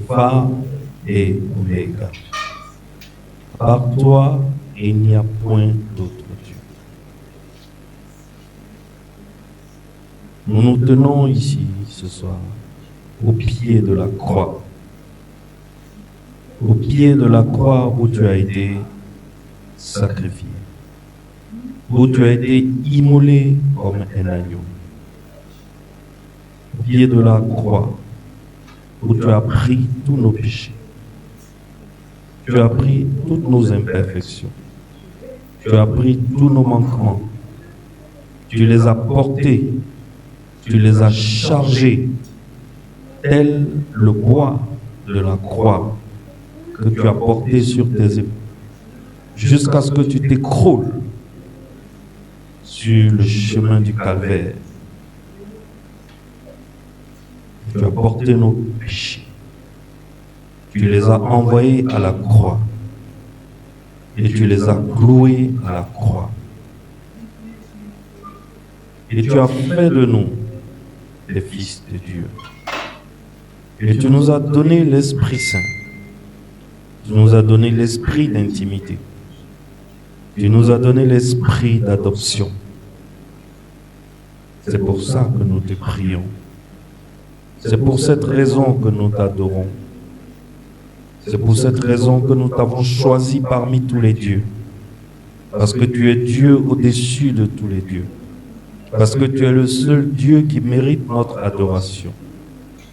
Alpha et Oméga. Par toi, il n'y a point d'autre Dieu. Nous nous tenons ici ce soir au pied de la croix. Au pied de la croix où tu as été sacrifié. Où tu as été immolé comme un agneau. Au pied de la croix où tu as pris tous nos péchés. Tu as pris toutes nos imperfections. Tu as pris tous nos manquements. Tu les as portés. Tu les as chargés tel le poids de la croix que tu as porté sur tes épaules jusqu'à ce que tu t'écroules sur le chemin du calvaire. Tu as porté nos péchés. Tu les as envoyés à la croix. Et tu les as cloués à la croix. Et tu as fait de nous des fils de Dieu. Et tu nous as donné l'Esprit Saint. Tu nous as donné l'esprit d'intimité. Tu nous as donné l'esprit d'adoption. C'est pour ça que nous te prions. C'est pour cette raison que nous t'adorons. C'est pour cette raison que nous t'avons choisi parmi tous les dieux. Parce que tu es Dieu au-dessus de tous les dieux. Parce que tu es le seul Dieu qui mérite notre adoration.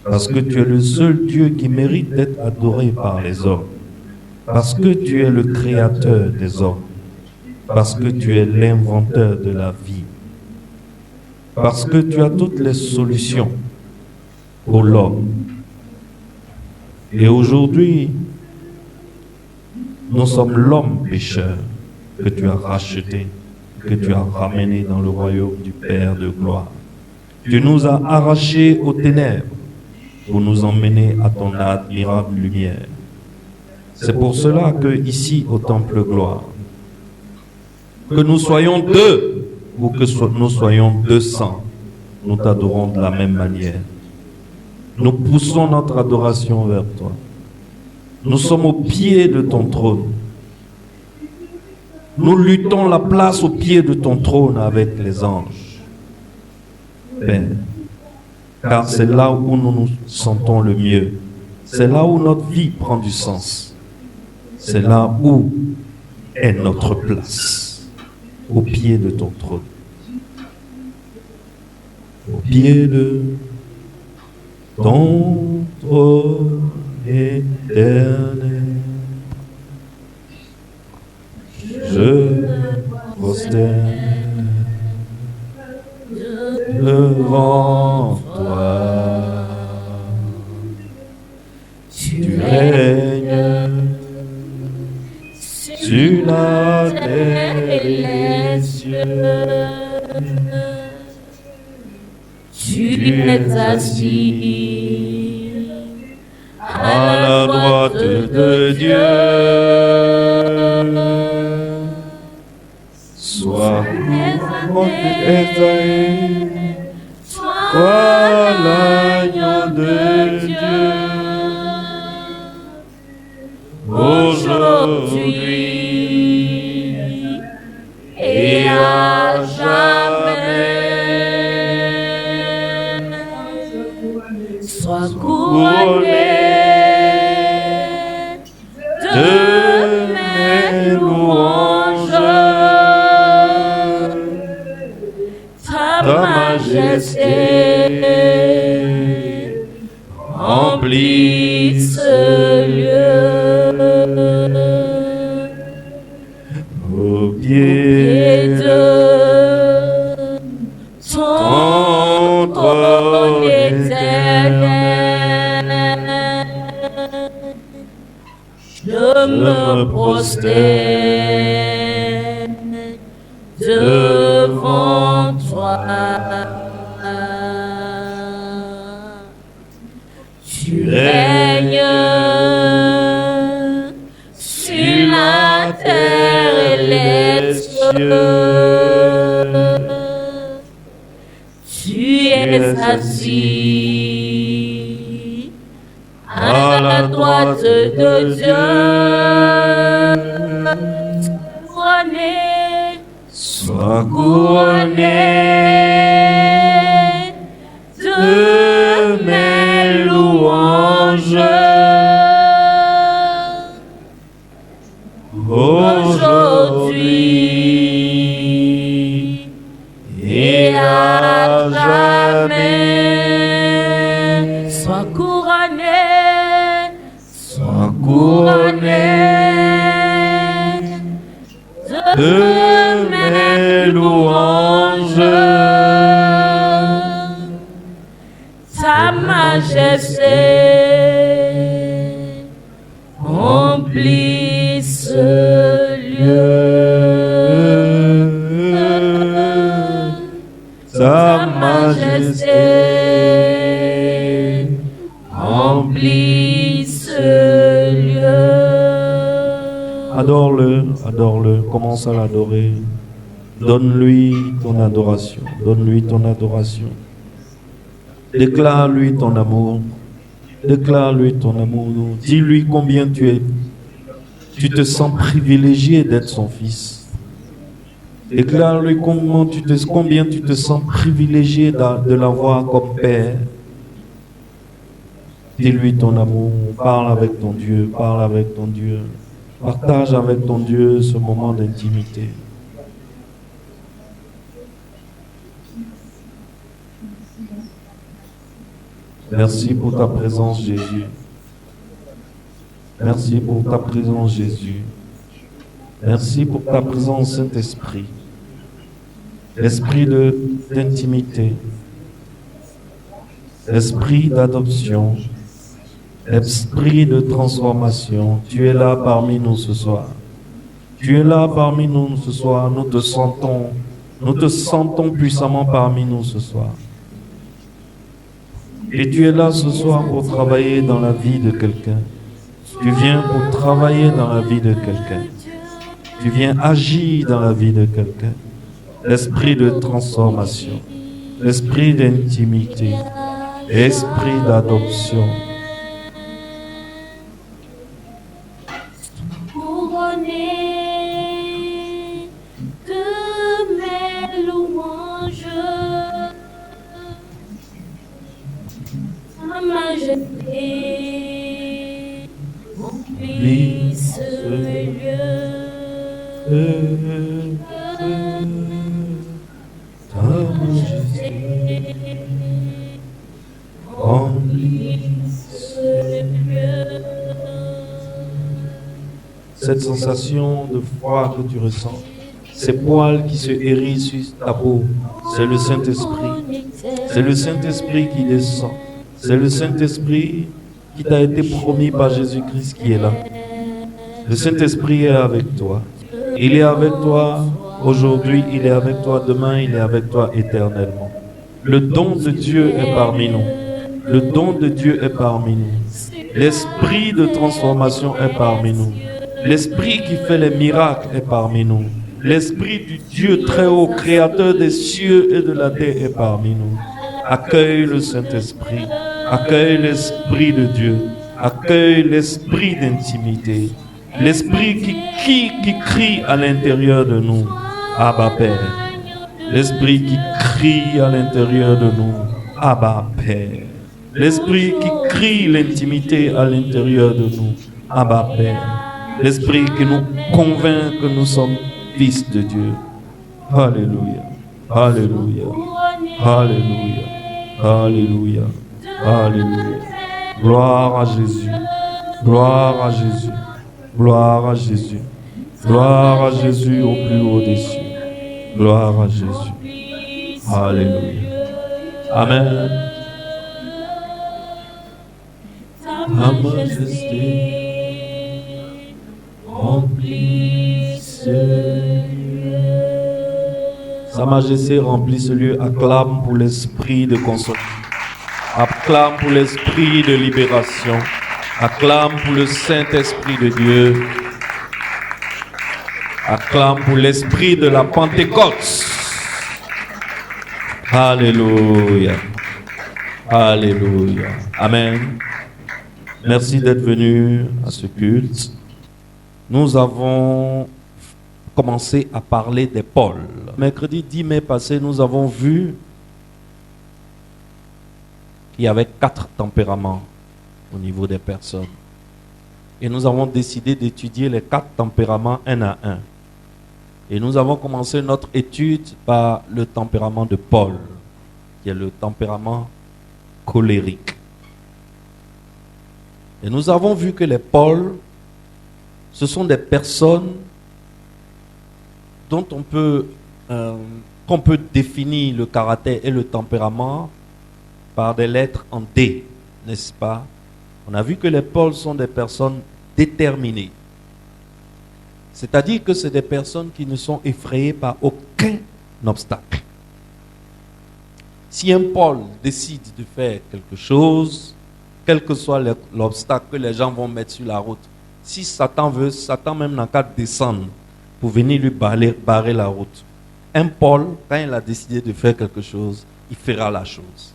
Parce que tu es le seul Dieu qui mérite d'être adoré par les hommes. Parce que tu es le créateur des hommes. Parce que tu es l'inventeur de la vie. Parce que tu as toutes les solutions pour l'homme. Et aujourd'hui, nous sommes l'homme pécheur que tu as racheté, que tu as ramené dans le royaume du Père de gloire. Tu nous as arrachés aux ténèbres pour nous emmener à ton admirable lumière. C'est pour cela que ici au Temple Gloire, que nous soyons deux ou que nous soyons 200, nous t'adorons de la même manière. Nous poussons notre adoration vers toi. Nous sommes au pied de ton trône. Nous luttons la place au pied de ton trône avec les anges. Père, car c'est là où nous nous sentons le mieux. C'est là où notre vie prend du sens. C'est là où est notre place, au pied de ton trône. Au pied de ton trône éternel, je prosterne devant toi. Tu règnes sur la terre et les cieux. Tu es assis à la droite de Dieu. Sois exalté, sois l'agneau de Dieu. Aujourd'hui et à jamais, sois couronné de mes louanges. Ta majesté remplit ce lieu. Au pied de ton trône éternel, je me prosterne devant toi. Tu règnes sur la terre et les cieux. Tu es assis à à la droite de Dieu. Sois couronné de mes louanges. Aujourd'hui et à jamais. Sois couronné de mes louanges. Ta majesté remplit ce lieu. Ta majesté remplit ce lieu. Adore-le, adore-le, commence à l'adorer. Donne-lui ton adoration, donne-lui ton adoration. Déclare-lui ton amour, déclare-lui ton amour. Dis-lui combien tu te sens privilégié d'être son fils. Déclare-lui combien tu te sens privilégié de l'avoir comme père. Dis-lui ton amour, parle avec ton Dieu, parle avec ton Dieu. Partage avec ton Dieu ce moment d'intimité. Merci pour ta présence, Jésus. Merci pour ta présence, Jésus. Merci pour ta présence, Saint-Esprit. Esprit d'intimité. Esprit d'adoption. Esprit de transformation. Tu es là parmi nous ce soir. Tu es là parmi nous ce soir. Nous te sentons puissamment parmi nous ce soir. Et tu es là ce soir pour travailler dans la vie de quelqu'un. Tu viens pour travailler dans la vie de quelqu'un. Tu viens agir dans la vie de quelqu'un. Esprit de transformation, esprit d'intimité, esprit d'adoption. Couronné de mes louanges, ma majesté remplit ce lieu. Ta majesté remplit ce lieu. Cette sensation de froid que tu ressens, ces poils qui se hérissent sur ta peau, c'est le Saint-Esprit. C'est le Saint-Esprit qui descend. C'est le Saint-Esprit qui t'a été promis par Jésus-Christ qui est là. Le Saint-Esprit est avec toi. Il est avec toi aujourd'hui, il est avec toi demain, il est avec toi éternellement. Le don de Dieu est parmi nous. Le don de Dieu est parmi nous. L'esprit de transformation est parmi nous. L'esprit qui fait les miracles est parmi nous. L'esprit du Dieu très haut, créateur des cieux et de la terre est parmi nous. Accueille le Saint-Esprit. Accueille l'Esprit de Dieu. Accueille l'esprit d'intimité. L'esprit qui crie à l'intérieur de nous. Abba Père. L'esprit qui crie à l'intérieur de nous. Abba Père. L'esprit qui crie l'intimité à l'intérieur de nous. Abba Père. L'esprit qui nous convainc que nous sommes fils de Dieu. Alléluia. Alléluia. Alléluia. Alléluia. Alléluia. Gloire à Jésus. Gloire à Jésus. Gloire à Jésus. Gloire à Jésus au plus haut des cieux. Gloire à Jésus. Alléluia. Amen. Ta majesté remplit ce lieu. Sa majesté remplit ce lieu. Acclame pour l'esprit de consolation. Acclame pour l'esprit de libération. Acclame pour le Saint-Esprit de Dieu. Acclame pour l'esprit de la Pentecôte. Alléluia. Alléluia. Amen. Merci d'être venu à ce culte. Nous avons commencé à parler des pôles. Mercredi 10 mai passé, nous avons vu qu'il y avait 4 tempéraments au niveau des personnes. Et nous avons décidé d'étudier les 4 tempéraments un à un. Et nous avons commencé notre étude par le tempérament de Paul, qui est le tempérament colérique. Et nous avons vu que les pôles, ce sont des personnes dont qu'on peut définir le caractère et le tempérament par des lettres en D, n'est-ce pas? On a vu que les pôles sont des personnes déterminées. C'est-à-dire que c'est des personnes qui ne sont effrayées par aucun obstacle. Si un pôle décide de faire quelque chose, quel que soit l'obstacle que les gens vont mettre sur la route, si Satan veut, Satan même n'a qu'à descendre pour venir lui barrer la route. Un pôle, quand il a décidé de faire quelque chose, il fera la chose.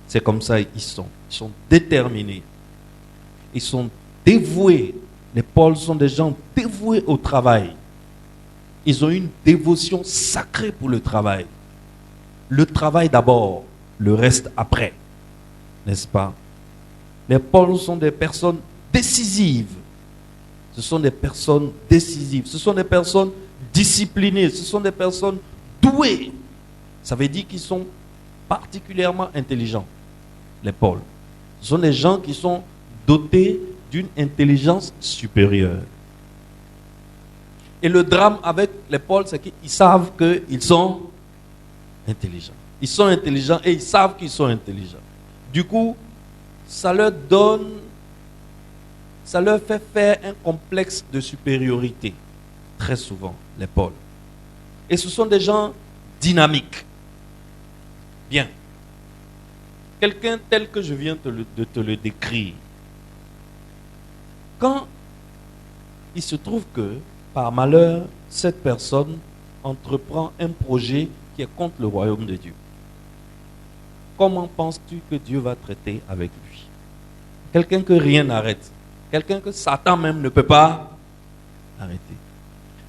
C'est comme ça ils sont déterminés. Ils sont dévoués. Les pôles sont des gens dévoués au travail. Ils ont une dévotion sacrée pour le travail. Le travail d'abord, le reste après. N'est-ce pas? Les pôles sont des personnes décisives. Ce sont des personnes décisives. Ce sont des personnes disciplinées. Ce sont des personnes douées. Ça veut dire qu'ils sont particulièrement intelligents, les pôles. Ce sont des gens qui sont dotés d'une intelligence supérieure. Et le drame avec les pôles, c'est qu'ils savent qu'ils sont intelligents. Ils sont intelligents et ils savent qu'ils sont intelligents. Du coup, ça leur fait faire un complexe de supériorité, très souvent, les pôles. Et ce sont des gens dynamiques. Bien. Quelqu'un tel que je viens de te le décrire, quand il se trouve que, par malheur, cette personne entreprend un projet qui est contre le royaume de Dieu, comment penses-tu que Dieu va traiter avec lui? Quelqu'un que rien n'arrête. Quelqu'un que Satan même ne peut pas arrêter.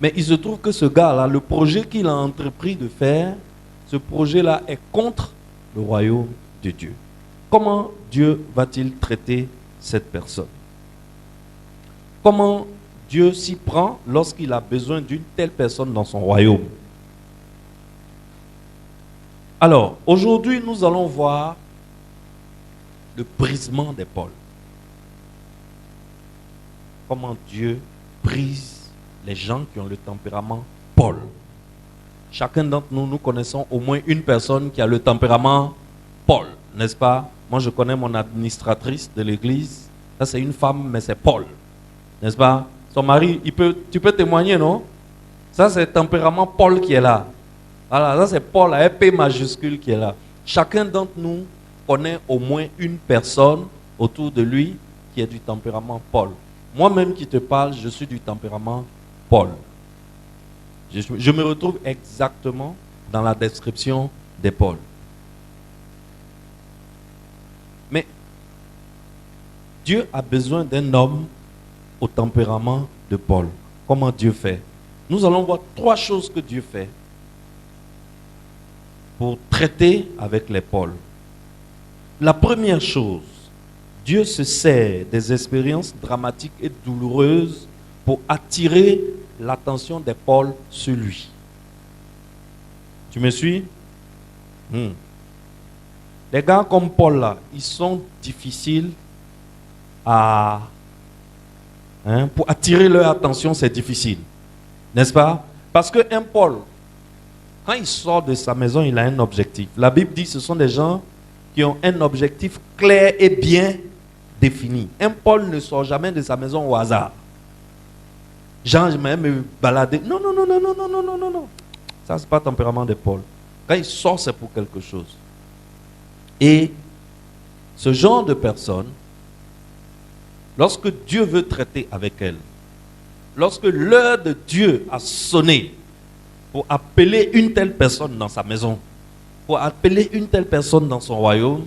Mais il se trouve que ce gars-là, le projet qu'il a entrepris de faire, ce projet-là est contre le royaume de Dieu. Comment Dieu va-t-il traiter cette personne? Comment Dieu s'y prend lorsqu'il a besoin d'une telle personne dans son royaume? Alors, aujourd'hui, nous allons voir le brisement des pôles. Comment Dieu brise les gens qui ont le tempérament Paul. Chacun d'entre nous, nous connaissons au moins une personne qui a le tempérament Paul, n'est-ce pas? Moi, je connais mon administratrice de l'église. Ça, c'est une femme, mais c'est Paul, n'est-ce pas? Son mari, tu peux témoigner, non? Ça, c'est le tempérament Paul qui est là. Voilà, ça, c'est Paul, avec P majuscule qui est là. Chacun d'entre nous connaît au moins une personne autour de lui qui est du tempérament Paul. Moi-même qui te parle, je suis du tempérament Paul. Je me retrouve exactement dans la description des Paul. Mais Dieu a besoin d'un homme au tempérament de Paul. Comment Dieu fait? Nous allons voir 3 choses que Dieu fait pour traiter avec les Pauls. La première chose, Dieu se sert des expériences dramatiques et douloureuses pour attirer l'attention des Pauls sur lui. Tu me suis? Les gars comme Paul là, ils sont difficiles à... pour attirer leur attention, c'est difficile. N'est-ce pas? Parce qu'un Paul, quand il sort de sa maison, il a un objectif. La Bible dit que ce sont des gens qui ont un objectif clair et bien défini. Un Paul ne sort jamais de sa maison au hasard. Jean, je vais me balader. Non. Ça, ce n'est pas le tempérament de Paul. Quand il sort, c'est pour quelque chose. Et ce genre de personne, lorsque Dieu veut traiter avec elle, lorsque l'heure de Dieu a sonné pour appeler une telle personne dans sa maison, pour appeler une telle personne dans son royaume,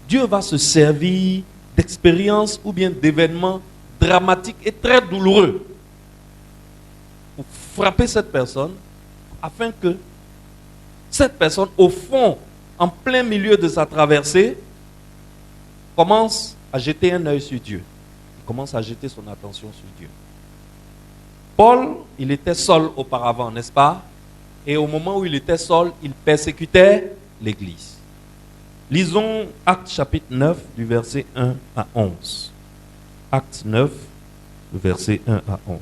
Dieu va se servir d'expériences ou bien d'événements dramatiques et très douloureux pour frapper cette personne afin que cette personne, au fond, en plein milieu de sa traversée, commence à jeter un œil sur Dieu. Il commence à jeter son attention sur Dieu. Paul, il était seul auparavant, n'est-ce pas? Et au moment où il était seul, il persécutait l'Église. Lisons Actes chapitre 9 du verset 1 à 11. Actes 9, du verset 1 à 11.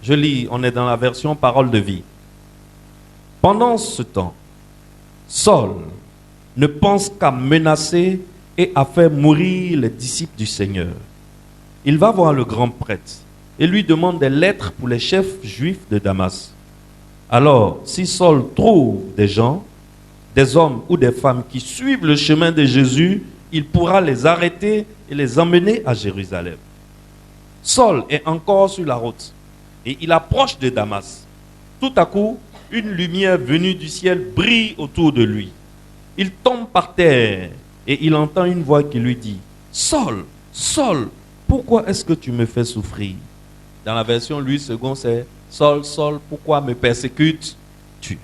Je lis, on est dans la version Parole de vie. Pendant ce temps, Saul ne pense qu'à menacer et à faire mourir les disciples du Seigneur. Il va voir le grand prêtre et lui demande des lettres pour les chefs juifs de Damas. Alors, si Saul trouve des gens, des hommes ou des femmes qui suivent le chemin de Jésus, il pourra les arrêter et les emmener à Jérusalem. Saul est encore sur la route et il approche de Damas. Tout à coup, une lumière venue du ciel brille autour de lui. Il tombe par terre et il entend une voix qui lui dit « Saul, Saul, pourquoi est-ce que tu me fais souffrir ?» Dans la version Louis II, c'est « Saul, Saul, pourquoi me persécutes-tu »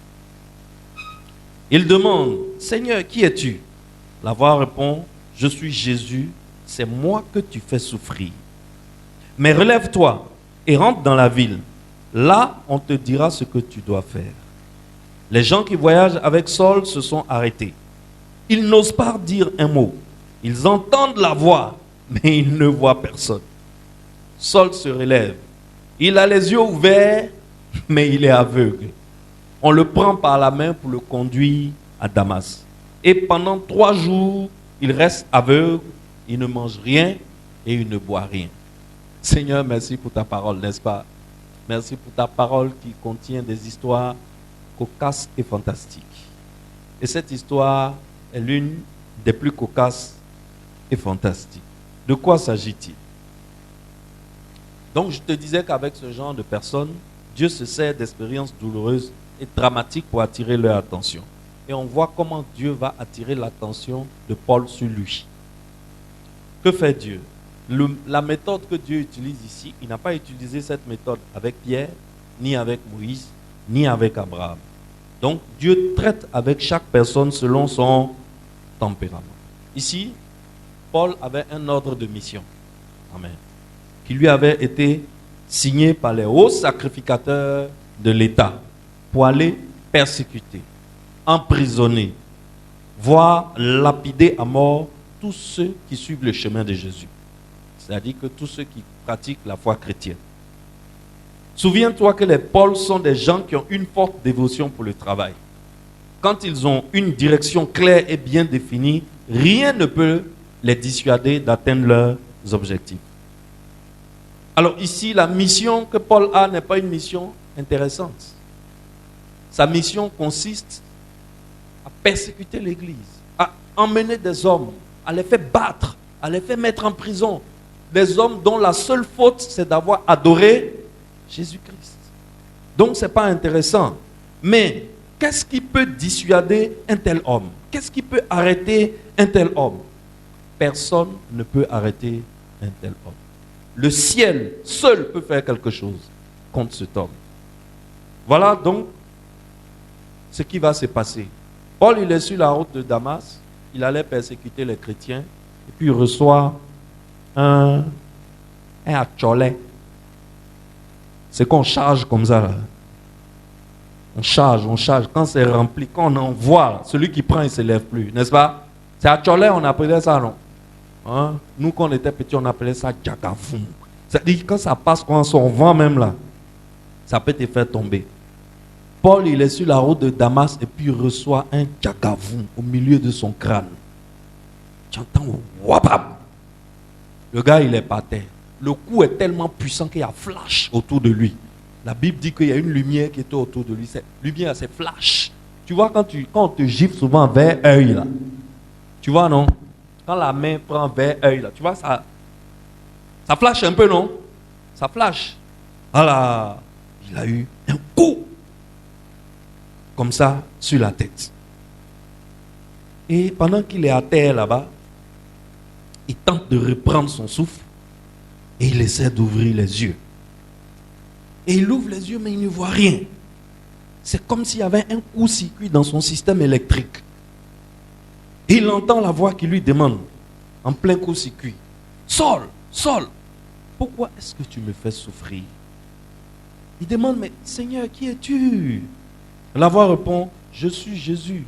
Il demande « Seigneur, qui es-tu » La voix répond « Je suis Jésus, c'est moi que tu fais souffrir. Mais relève-toi et rentre dans la ville. Là, on te dira ce que tu dois faire. » Les gens qui voyagent avec Saul se sont arrêtés. Ils n'osent pas dire un mot. Ils entendent la voix, mais ils ne voient personne. Saul se relève. Il a les yeux ouverts, mais il est aveugle. On le prend par la main pour le conduire à Damas. Et pendant 3 jours, il reste aveugle, il ne mange rien et il ne boit rien. Seigneur, merci pour ta parole, n'est-ce pas? Merci pour ta parole qui contient des histoires cocasses et fantastiques. Et cette histoire est l'une des plus cocasses et fantastiques. De quoi s'agit-il? Donc je te disais qu'avec ce genre de personnes, Dieu se sert d'expériences douloureuses et dramatiques pour attirer leur attention. Et on voit comment Dieu va attirer l'attention de Paul sur lui. Que fait Dieu? La méthode que Dieu utilise ici, il n'a pas utilisé cette méthode avec Pierre, ni avec Moïse, ni avec Abraham. Donc Dieu traite avec chaque personne selon son tempérament. Ici, Paul avait un ordre de mission. Amen. Qui lui avait été signé par les hauts sacrificateurs de l'État pour aller persécuter, emprisonner, voire lapider à mort tous ceux qui suivent le chemin de Jésus. C'est-à-dire que tous ceux qui pratiquent la foi chrétienne. Souviens-toi que les Pauls sont des gens qui ont une forte dévotion pour le travail. Quand ils ont une direction claire et bien définie, rien ne peut les dissuader d'atteindre leurs objectifs. Alors ici, la mission que Paul a n'est pas une mission intéressante. Sa mission consiste à persécuter l'Église, à emmener des hommes, à les faire battre, à les faire mettre en prison. Des hommes dont la seule faute, c'est d'avoir adoré Jésus-Christ. Donc, ce n'est pas intéressant. Mais, qu'est-ce qui peut dissuader un tel homme? Qu'est-ce qui peut arrêter un tel homme? Personne ne peut arrêter un tel homme. Le ciel seul peut faire quelque chose contre cet homme. Voilà donc ce qui va se passer. Paul, il est sur la route de Damas. Il allait persécuter les chrétiens. Et puis, il reçoit un atcholet. C'est qu'on charge comme ça. Là. On charge. Quand c'est rempli, quand on envoie, celui qui prend, il ne se lève plus. N'est-ce pas? C'est atcholet, on appelait ça, non? Hein? Nous, quand on était petits, on appelait ça djagavoum. C'est-à-dire quand ça passe, quand on vend même là, ça peut te faire tomber. Paul, il est sur la route de Damas et puis il reçoit un djagavoum au milieu de son crâne. Tu entends, wapam. Le gars, il est par terre. Le coup est tellement puissant qu'il y a flash autour de lui. La Bible dit qu'il y a une lumière qui était autour de lui. Cette lumière, c'est flash. Tu vois, quand on te gifle souvent vers œil, là. Tu vois, non? Quand la main prend vers œil, là. Tu vois, ça flash un peu, non? Ça flash. Voilà. Il a eu un coup. Comme ça, sur la tête. Et pendant qu'il est à terre là-bas, Il tente de reprendre son souffle et il essaie d'ouvrir les yeux. Et il ouvre les yeux, mais il ne voit rien. C'est comme s'il y avait un court-circuit dans son système électrique. Et il entend la voix qui lui demande, en plein court-circuit, « Saul, Saul, pourquoi est-ce que tu me fais souffrir ?» Il demande, « Mais Seigneur, qui es-tu » La voix répond, « Je suis Jésus.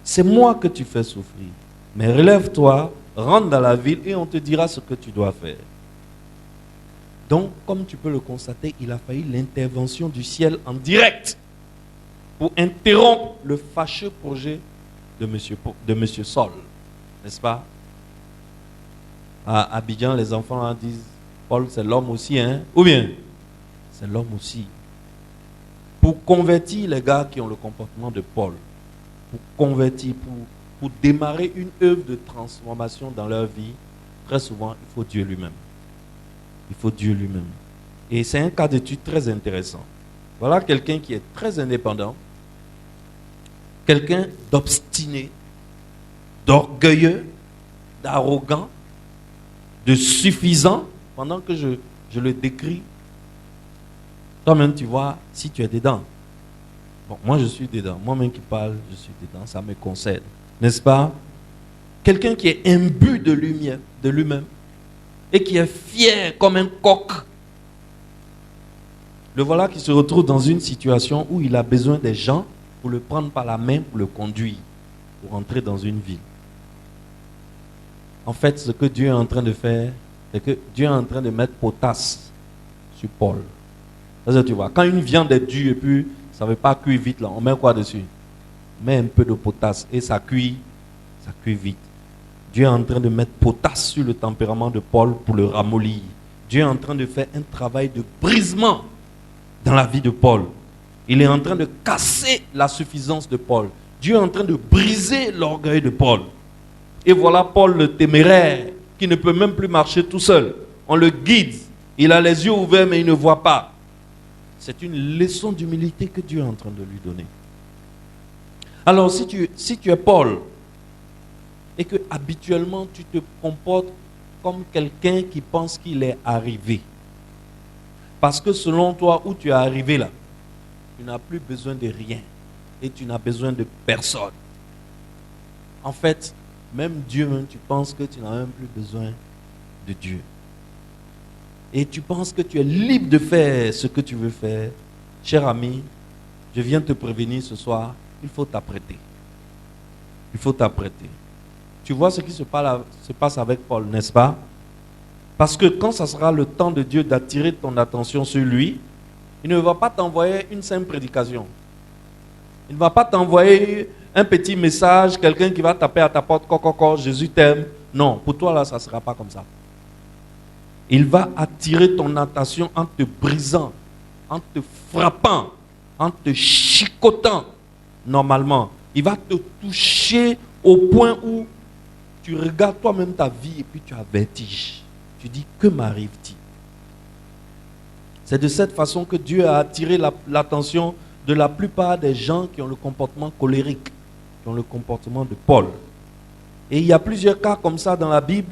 C'est moi que tu fais souffrir. Mais relève-toi, rentre dans la ville et on te dira ce que tu dois faire. » Donc, comme tu peux le constater, il a fallu l'intervention du ciel en direct pour interrompre le fâcheux projet de monsieur Saul. N'est-ce pas? À Abidjan, les enfants disent, Paul, c'est l'homme aussi, hein? Ou bien, c'est l'homme aussi. Pour convertir les gars qui ont le comportement de Paul, pour convertir, pour démarrer une œuvre de transformation dans leur vie, très souvent, il faut Dieu lui-même. Il faut Dieu lui-même. Et c'est un cas d'étude très intéressant. Voilà quelqu'un qui est très indépendant, quelqu'un d'obstiné, d'orgueilleux, d'arrogant, de suffisant, pendant que je le décris. Toi-même, tu vois, si tu es dedans. Bon, moi, je suis dedans. Moi-même qui parle, je suis dedans. Ça me concerne. N'est-ce pas? Quelqu'un qui est imbu de lui-même et qui est fier comme un coq. Le voilà qui se retrouve dans une situation où il a besoin des gens pour le prendre par la main, pour le conduire, pour entrer dans une ville. En fait, ce que Dieu est en train de faire, c'est que Dieu est en train de mettre potasse sur Paul. C'est-à-dire, tu vois, quand une viande est dure et puis ça ne veut pas cuire vite, là, on met quoi dessus? On met un peu de potasse et ça cuit vite. Dieu est en train de mettre potasse sur le tempérament de Paul pour le ramollir. Dieu est en train de faire un travail de brisement dans la vie de Paul. Il est en train de casser la suffisance de Paul. Dieu est en train de briser l'orgueil de Paul. Et voilà Paul le téméraire qui ne peut même plus marcher tout seul. On le guide. Il a les yeux ouverts mais il ne voit pas. C'est une leçon d'humilité que Dieu est en train de lui donner. Alors si tu es Paul et que habituellement tu te comportes comme quelqu'un qui pense qu'il est arrivé, parce que selon toi, où tu es arrivé là, tu n'as plus besoin de rien et tu n'as besoin de personne. En fait, même Dieu, tu penses que tu n'as même plus besoin de Dieu. Et tu penses que tu es libre de faire ce que tu veux faire. Cher ami, je viens te prévenir ce soir, il faut t'apprêter. Il faut t'apprêter. Tu vois ce qui se passe avec Paul, n'est-ce pas? Parce que quand ça sera le temps de Dieu d'attirer ton attention sur lui, il ne va pas t'envoyer une simple prédication. Il ne va pas t'envoyer un petit message, quelqu'un qui va taper à ta porte, coco, Jésus t'aime. Non, pour toi là, ça ne sera pas comme ça. Il va attirer ton attention en te brisant, en te frappant, en te chicotant normalement. Il va te toucher au point où tu regardes toi-même ta vie et puis tu as vertige. Tu dis, que m'arrive-t-il? C'est de cette façon que Dieu a attiré l'attention de la plupart des gens qui ont le comportement colérique, qui ont le comportement de Paul. Et il y a plusieurs cas comme ça dans la Bible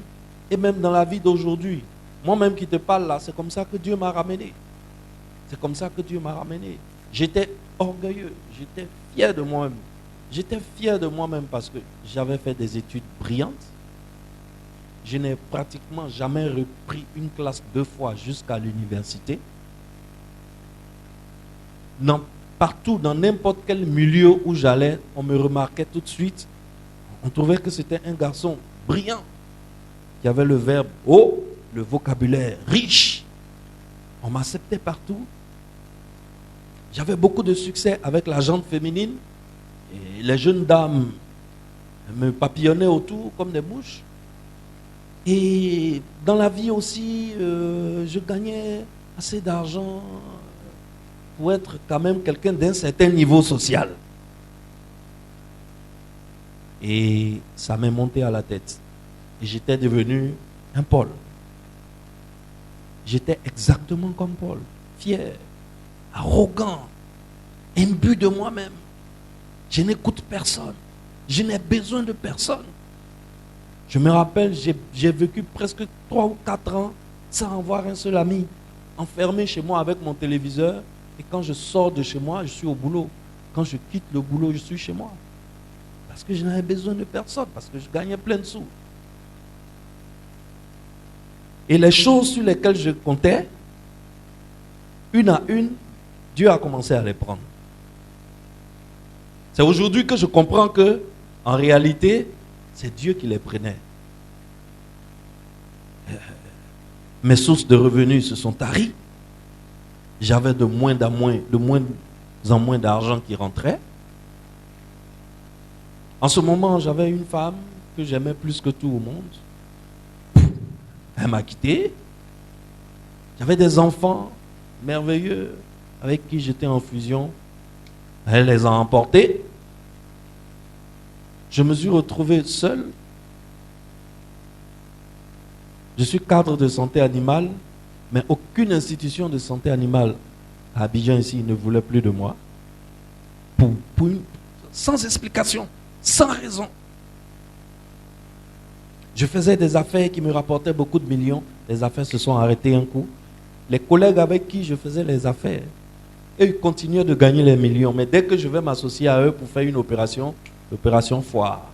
et même dans la vie d'aujourd'hui. Moi-même qui te parle là, c'est comme ça que Dieu m'a ramené. C'est comme ça que Dieu m'a ramené. J'étais orgueilleux, j'étais fier de moi-même. J'étais fier de moi-même parce que j'avais fait des études brillantes. Je n'ai pratiquement jamais repris une classe 2 fois jusqu'à l'université. Partout, dans n'importe quel milieu où j'allais, on me remarquait tout de suite. On trouvait que c'était un garçon brillant, qui avait le verbe haut, le vocabulaire riche. On m'acceptait partout. J'avais beaucoup de succès avec la gente féminine. Et les jeunes dames me papillonnaient autour comme des mouches. Et dans la vie aussi, je gagnais assez d'argent pour être quand même quelqu'un d'un certain niveau social. Et ça m'est monté à la tête. Et j'étais devenu un Paul. J'étais exactement comme Paul. Fier, arrogant, imbu de moi-même. Je n'écoute personne. Je n'ai besoin de personne. Je me rappelle, j'ai vécu presque 3 ou 4 ans sans avoir un seul ami, enfermé chez moi avec mon téléviseur. Et quand je sors de chez moi, je suis au boulot. Quand je quitte le boulot, je suis chez moi. Parce que je n'avais besoin de personne, parce que je gagnais plein de sous. Et les choses sur lesquelles je comptais, une à une, Dieu a commencé à les prendre. C'est aujourd'hui que je comprends que, en réalité, c'est Dieu qui les prenait. Mes sources de revenus se sont taries. J'avais de moins en moins d'argent qui rentrait. En ce moment, j'avais une femme que j'aimais plus que tout au monde. Elle m'a quitté. J'avais des enfants merveilleux avec qui j'étais en fusion. Elle les a emportés. Je me suis retrouvé seul. Je suis cadre de santé animale, mais aucune institution de santé animale à Abidjan ici ne voulait plus de moi. Sans explication, sans raison. Je faisais des affaires qui me rapportaient beaucoup de millions. Les affaires se sont arrêtées un coup. Les collègues avec qui je faisais les affaires, eux, ils continuaient de gagner les millions. Mais dès que je vais m'associer à eux pour faire une opération, l'opération foire.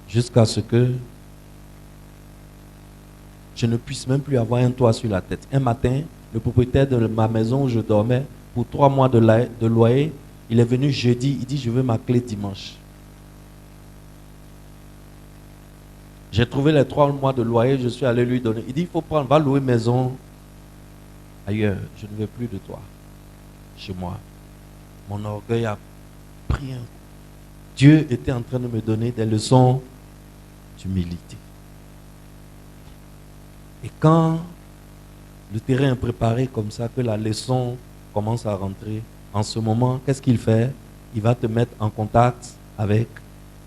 Jusqu'à ce que je ne puisse même plus avoir un toit sur la tête. Un matin, le propriétaire de ma maison où je dormais, pour 3 mois de loyer, il est venu jeudi, il dit je veux ma clé dimanche. J'ai trouvé les 3 mois de loyer, je suis allé lui donner. Il dit il faut prendre, va louer maison ailleurs, je ne veux plus de toi chez moi. Mon orgueil a pris un coup. Dieu était en train de me donner des leçons d'humilité. Et quand le terrain est préparé comme ça, que la leçon commence à rentrer, en ce moment, qu'est-ce qu'il fait? Il va te mettre en contact avec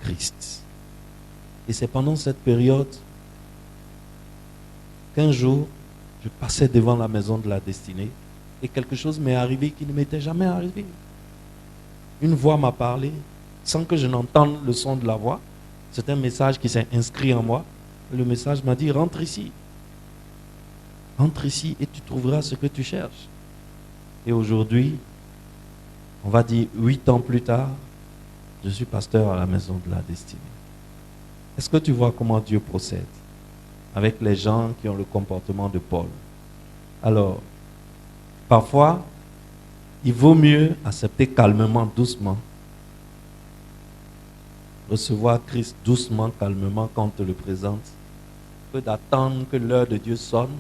Christ. Et c'est pendant cette période qu'un jour, je passais devant la maison de la destinée et quelque chose m'est arrivé qui ne m'était jamais arrivé. Une voix m'a parlé sans que je n'entende le son de la voix. C'est un message qui s'est inscrit en moi. Le message m'a dit, rentre ici. Rentre ici et tu trouveras ce que tu cherches. Et aujourd'hui, on va dire 8 ans plus tard, je suis pasteur à la maison de la destinée. Est-ce que tu vois comment Dieu procède avec les gens qui ont le comportement de Paul? Alors, parfois, il vaut mieux accepter calmement, doucement, recevoir Christ doucement, calmement quand on te le présente, que d'attendre que l'heure de Dieu sonne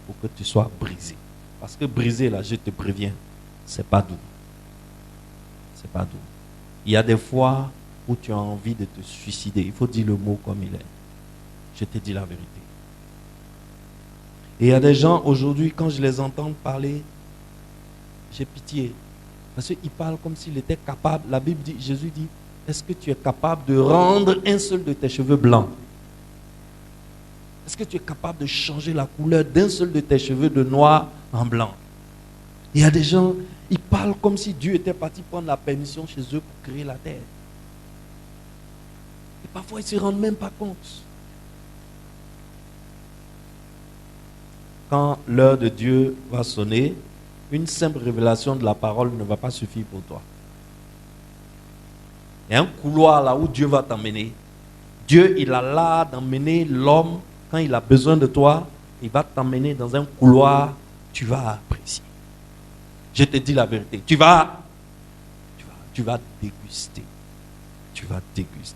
pour que tu sois brisé. Parce que briser, là, je te préviens, c'est pas doux. C'est pas doux. Il y a des fois où tu as envie de te suicider. Il faut dire le mot comme il est. Je te dis la vérité. Et il y a des gens aujourd'hui, quand je les entends parler, j'ai pitié. Parce qu'ils parlent comme s'ils étaient capables. La Bible dit, Jésus dit, est-ce que tu es capable de rendre un seul de tes cheveux blancs? Est-ce que tu es capable de changer la couleur d'un seul de tes cheveux de noir en blanc? Il y a des gens, ils parlent comme si Dieu était parti prendre la permission chez eux pour créer la terre. Et parfois, ils ne se rendent même pas compte. Quand l'heure de Dieu va sonner, une simple révélation de la parole ne va pas suffire pour toi. Il y a un couloir là où Dieu va t'emmener. Dieu, il a l'art d'emmener l'homme quand il a besoin de toi. Il va t'emmener dans un couloir, tu vas apprécier. Je te dis la vérité. Tu vas déguster. Tu vas déguster.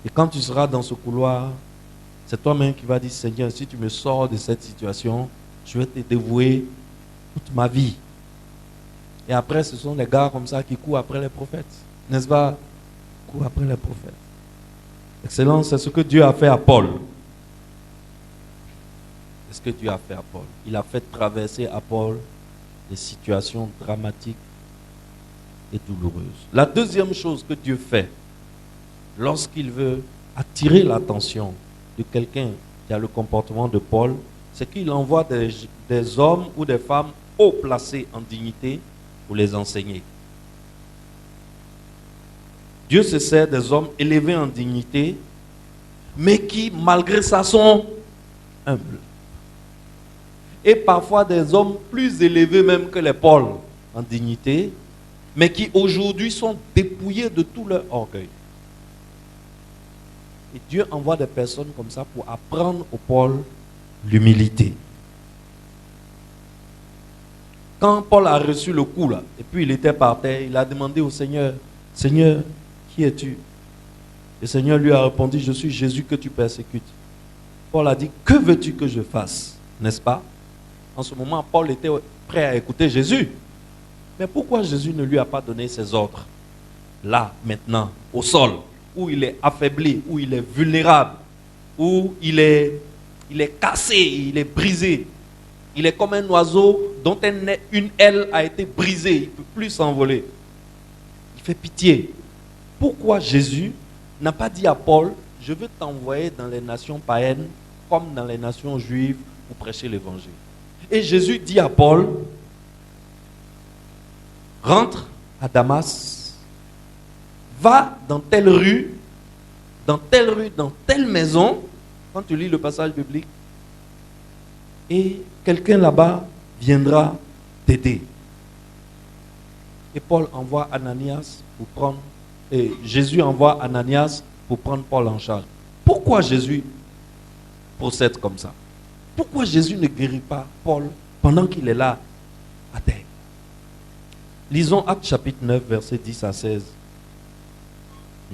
Et quand tu seras dans ce couloir, c'est toi-même qui vas dire, Seigneur, si tu me sors de cette situation, je vais te dévouer toute ma vie. Et après, ce sont les gars comme ça qui courent après les prophètes. N'est-ce pas? Courent après les prophètes. Excellent, c'est ce que Dieu a fait à Paul. C'est ce que Dieu a fait à Paul. Il a fait traverser à Paul des situations dramatiques et douloureuses. La deuxième chose que Dieu fait, lorsqu'il veut attirer l'attention de quelqu'un qui a le comportement de Paul, c'est qu'il envoie des hommes ou des femmes haut placés en dignité pour les enseigner. Dieu se sert des hommes élevés en dignité, mais qui, malgré ça, sont humbles. Et parfois des hommes plus élevés même que les Paul en dignité, mais qui aujourd'hui sont dépouillés de tout leur orgueil. Et Dieu envoie des personnes comme ça pour apprendre au Paul l'humilité. Quand Paul a reçu le coup là, et puis il était par terre, il a demandé au Seigneur, Seigneur, qui es-tu? Le Seigneur lui a répondu, je suis Jésus que tu persécutes. Paul a dit, que veux-tu que je fasse? N'est-ce pas? En ce moment, Paul était prêt à écouter Jésus. Mais pourquoi Jésus ne lui a pas donné ses ordres? Là, maintenant, au sol, où il est affaibli, où il est vulnérable, où il est cassé, il est brisé. Il est comme un oiseau dont une aile a été brisée, il ne peut plus s'envoler. Il fait pitié. Pourquoi Jésus n'a pas dit à Paul, je veux t'envoyer dans les nations païennes comme dans les nations juives pour prêcher l'évangile? Et Jésus dit à Paul, rentre à Damas, va dans telle rue, dans telle maison, quand tu lis le passage biblique, et quelqu'un là-bas viendra t'aider. Et Paul envoie Ananias pour prendre, et Jésus envoie Ananias pour prendre Paul en charge. Pourquoi Jésus procède comme ça? Pourquoi Jésus ne guérit pas Paul pendant qu'il est là à terre? Lisons Actes chapitre 9, versets 10 à 16.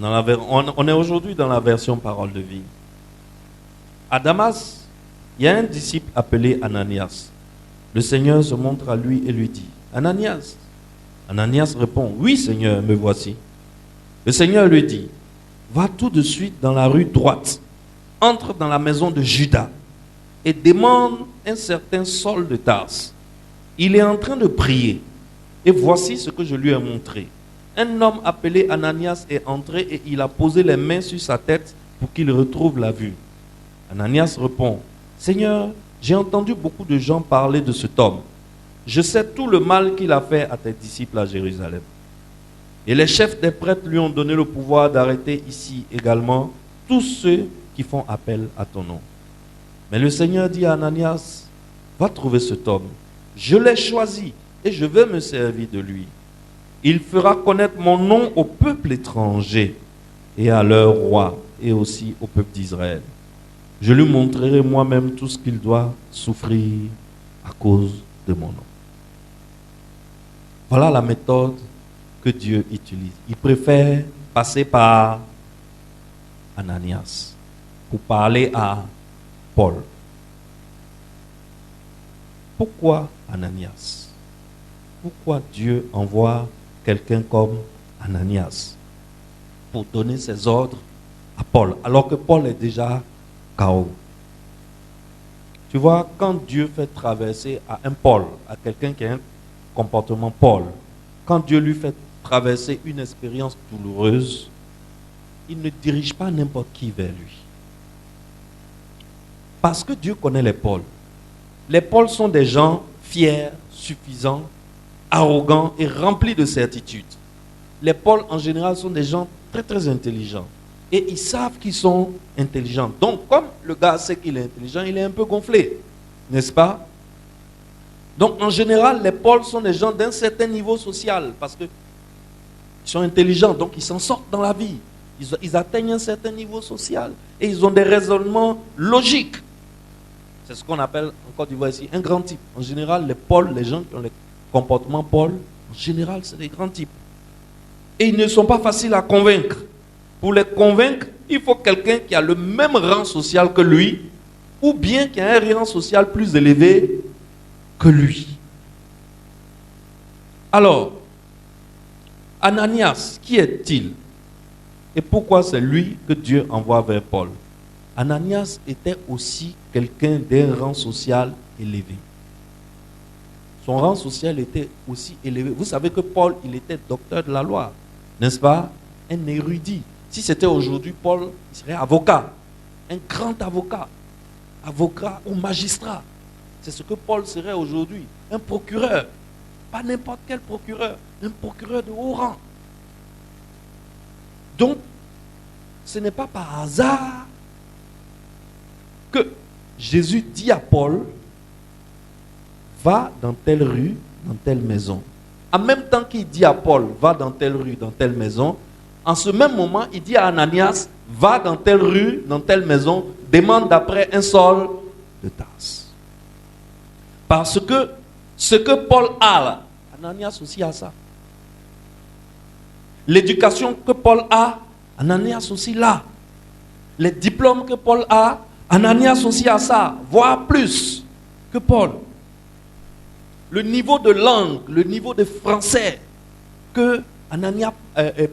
On est aujourd'hui dans la version Parole de vie. À Damas, il y a un disciple appelé Ananias. Le Seigneur se montre à lui et lui dit, Ananias. Ananias répond, oui Seigneur, me voici. Le Seigneur lui dit, va tout de suite dans la rue droite, entre dans la maison de Judas et demande un certain Saul de Tarse. Il est en train de prier et voici ce que je lui ai montré. Un homme appelé Ananias est entré et il a posé les mains sur sa tête pour qu'il retrouve la vue. Ananias répond, Seigneur, j'ai entendu beaucoup de gens parler de cet homme. Je sais tout le mal qu'il a fait à tes disciples à Jérusalem. Et les chefs des prêtres lui ont donné le pouvoir d'arrêter ici également tous ceux qui font appel à ton nom. Mais le Seigneur dit à Ananias, va trouver cet homme. Je l'ai choisi et je vais me servir de lui. Il fera connaître mon nom au peuple étranger et à leur roi et aussi au peuple d'Israël. Je lui montrerai moi-même tout ce qu'il doit souffrir à cause de mon nom. Voilà la méthode que Dieu utilise. Il préfère passer par Ananias pour parler à Paul. Pourquoi Ananias? Pourquoi Dieu envoie quelqu'un comme Ananias pour donner ses ordres à Paul, alors que Paul est déjà KO? Tu vois, quand Dieu fait traverser à un Paul, à quelqu'un qui a un comportement Paul, quand Dieu lui fait traverser une expérience douloureuse, il ne dirige pas n'importe qui vers lui. Parce que Dieu connaît les Pauls. Les Pauls sont des gens fiers, suffisants, arrogants et remplis de certitudes. Les Pauls en général sont des gens très très intelligents. Et ils savent qu'ils sont intelligents. Donc comme le gars sait qu'il est intelligent, il est un peu gonflé. N'est-ce pas? Donc en général, les Pauls sont des gens d'un certain niveau social. Parce qu'ils sont intelligents, donc ils s'en sortent dans la vie. Ils atteignent un certain niveau social. Et ils ont des raisonnements logiques. C'est ce qu'on appelle en Côte d'Ivoire ici un grand type. En général, les Pauls, les gens qui ont les comportements Paul, en général, c'est des grands types. Et ils ne sont pas faciles à convaincre. Pour les convaincre, il faut quelqu'un qui a le même rang social que lui, ou bien qui a un rang social plus élevé que lui. Alors, Ananias, qui est-il? Et pourquoi c'est lui que Dieu envoie vers Paul? Ananias était aussi quelqu'un d'un rang social élevé. Son rang social était aussi élevé. Vous savez que Paul, il était docteur de la loi, n'est-ce pas? Un érudit. Si c'était aujourd'hui, Paul, il serait avocat. Un grand avocat. Avocat ou magistrat. C'est ce que Paul serait aujourd'hui. Un procureur. Pas n'importe quel procureur. Un procureur de haut rang. Donc, ce n'est pas par hasard que Jésus dit à Paul, va dans telle rue, dans telle maison. En même temps qu'il dit à Paul, va dans telle rue, dans telle maison, en ce même moment, il dit à Ananias, va dans telle rue, dans telle maison, demande d'après un sol de tasse. Parce que ce que Paul a là, Ananias aussi a ça. L'éducation que Paul a, Ananias aussi l'a. Les diplômes que Paul a, Ananias aussi a ça, voire plus que Paul. Le niveau de langue, le niveau de français que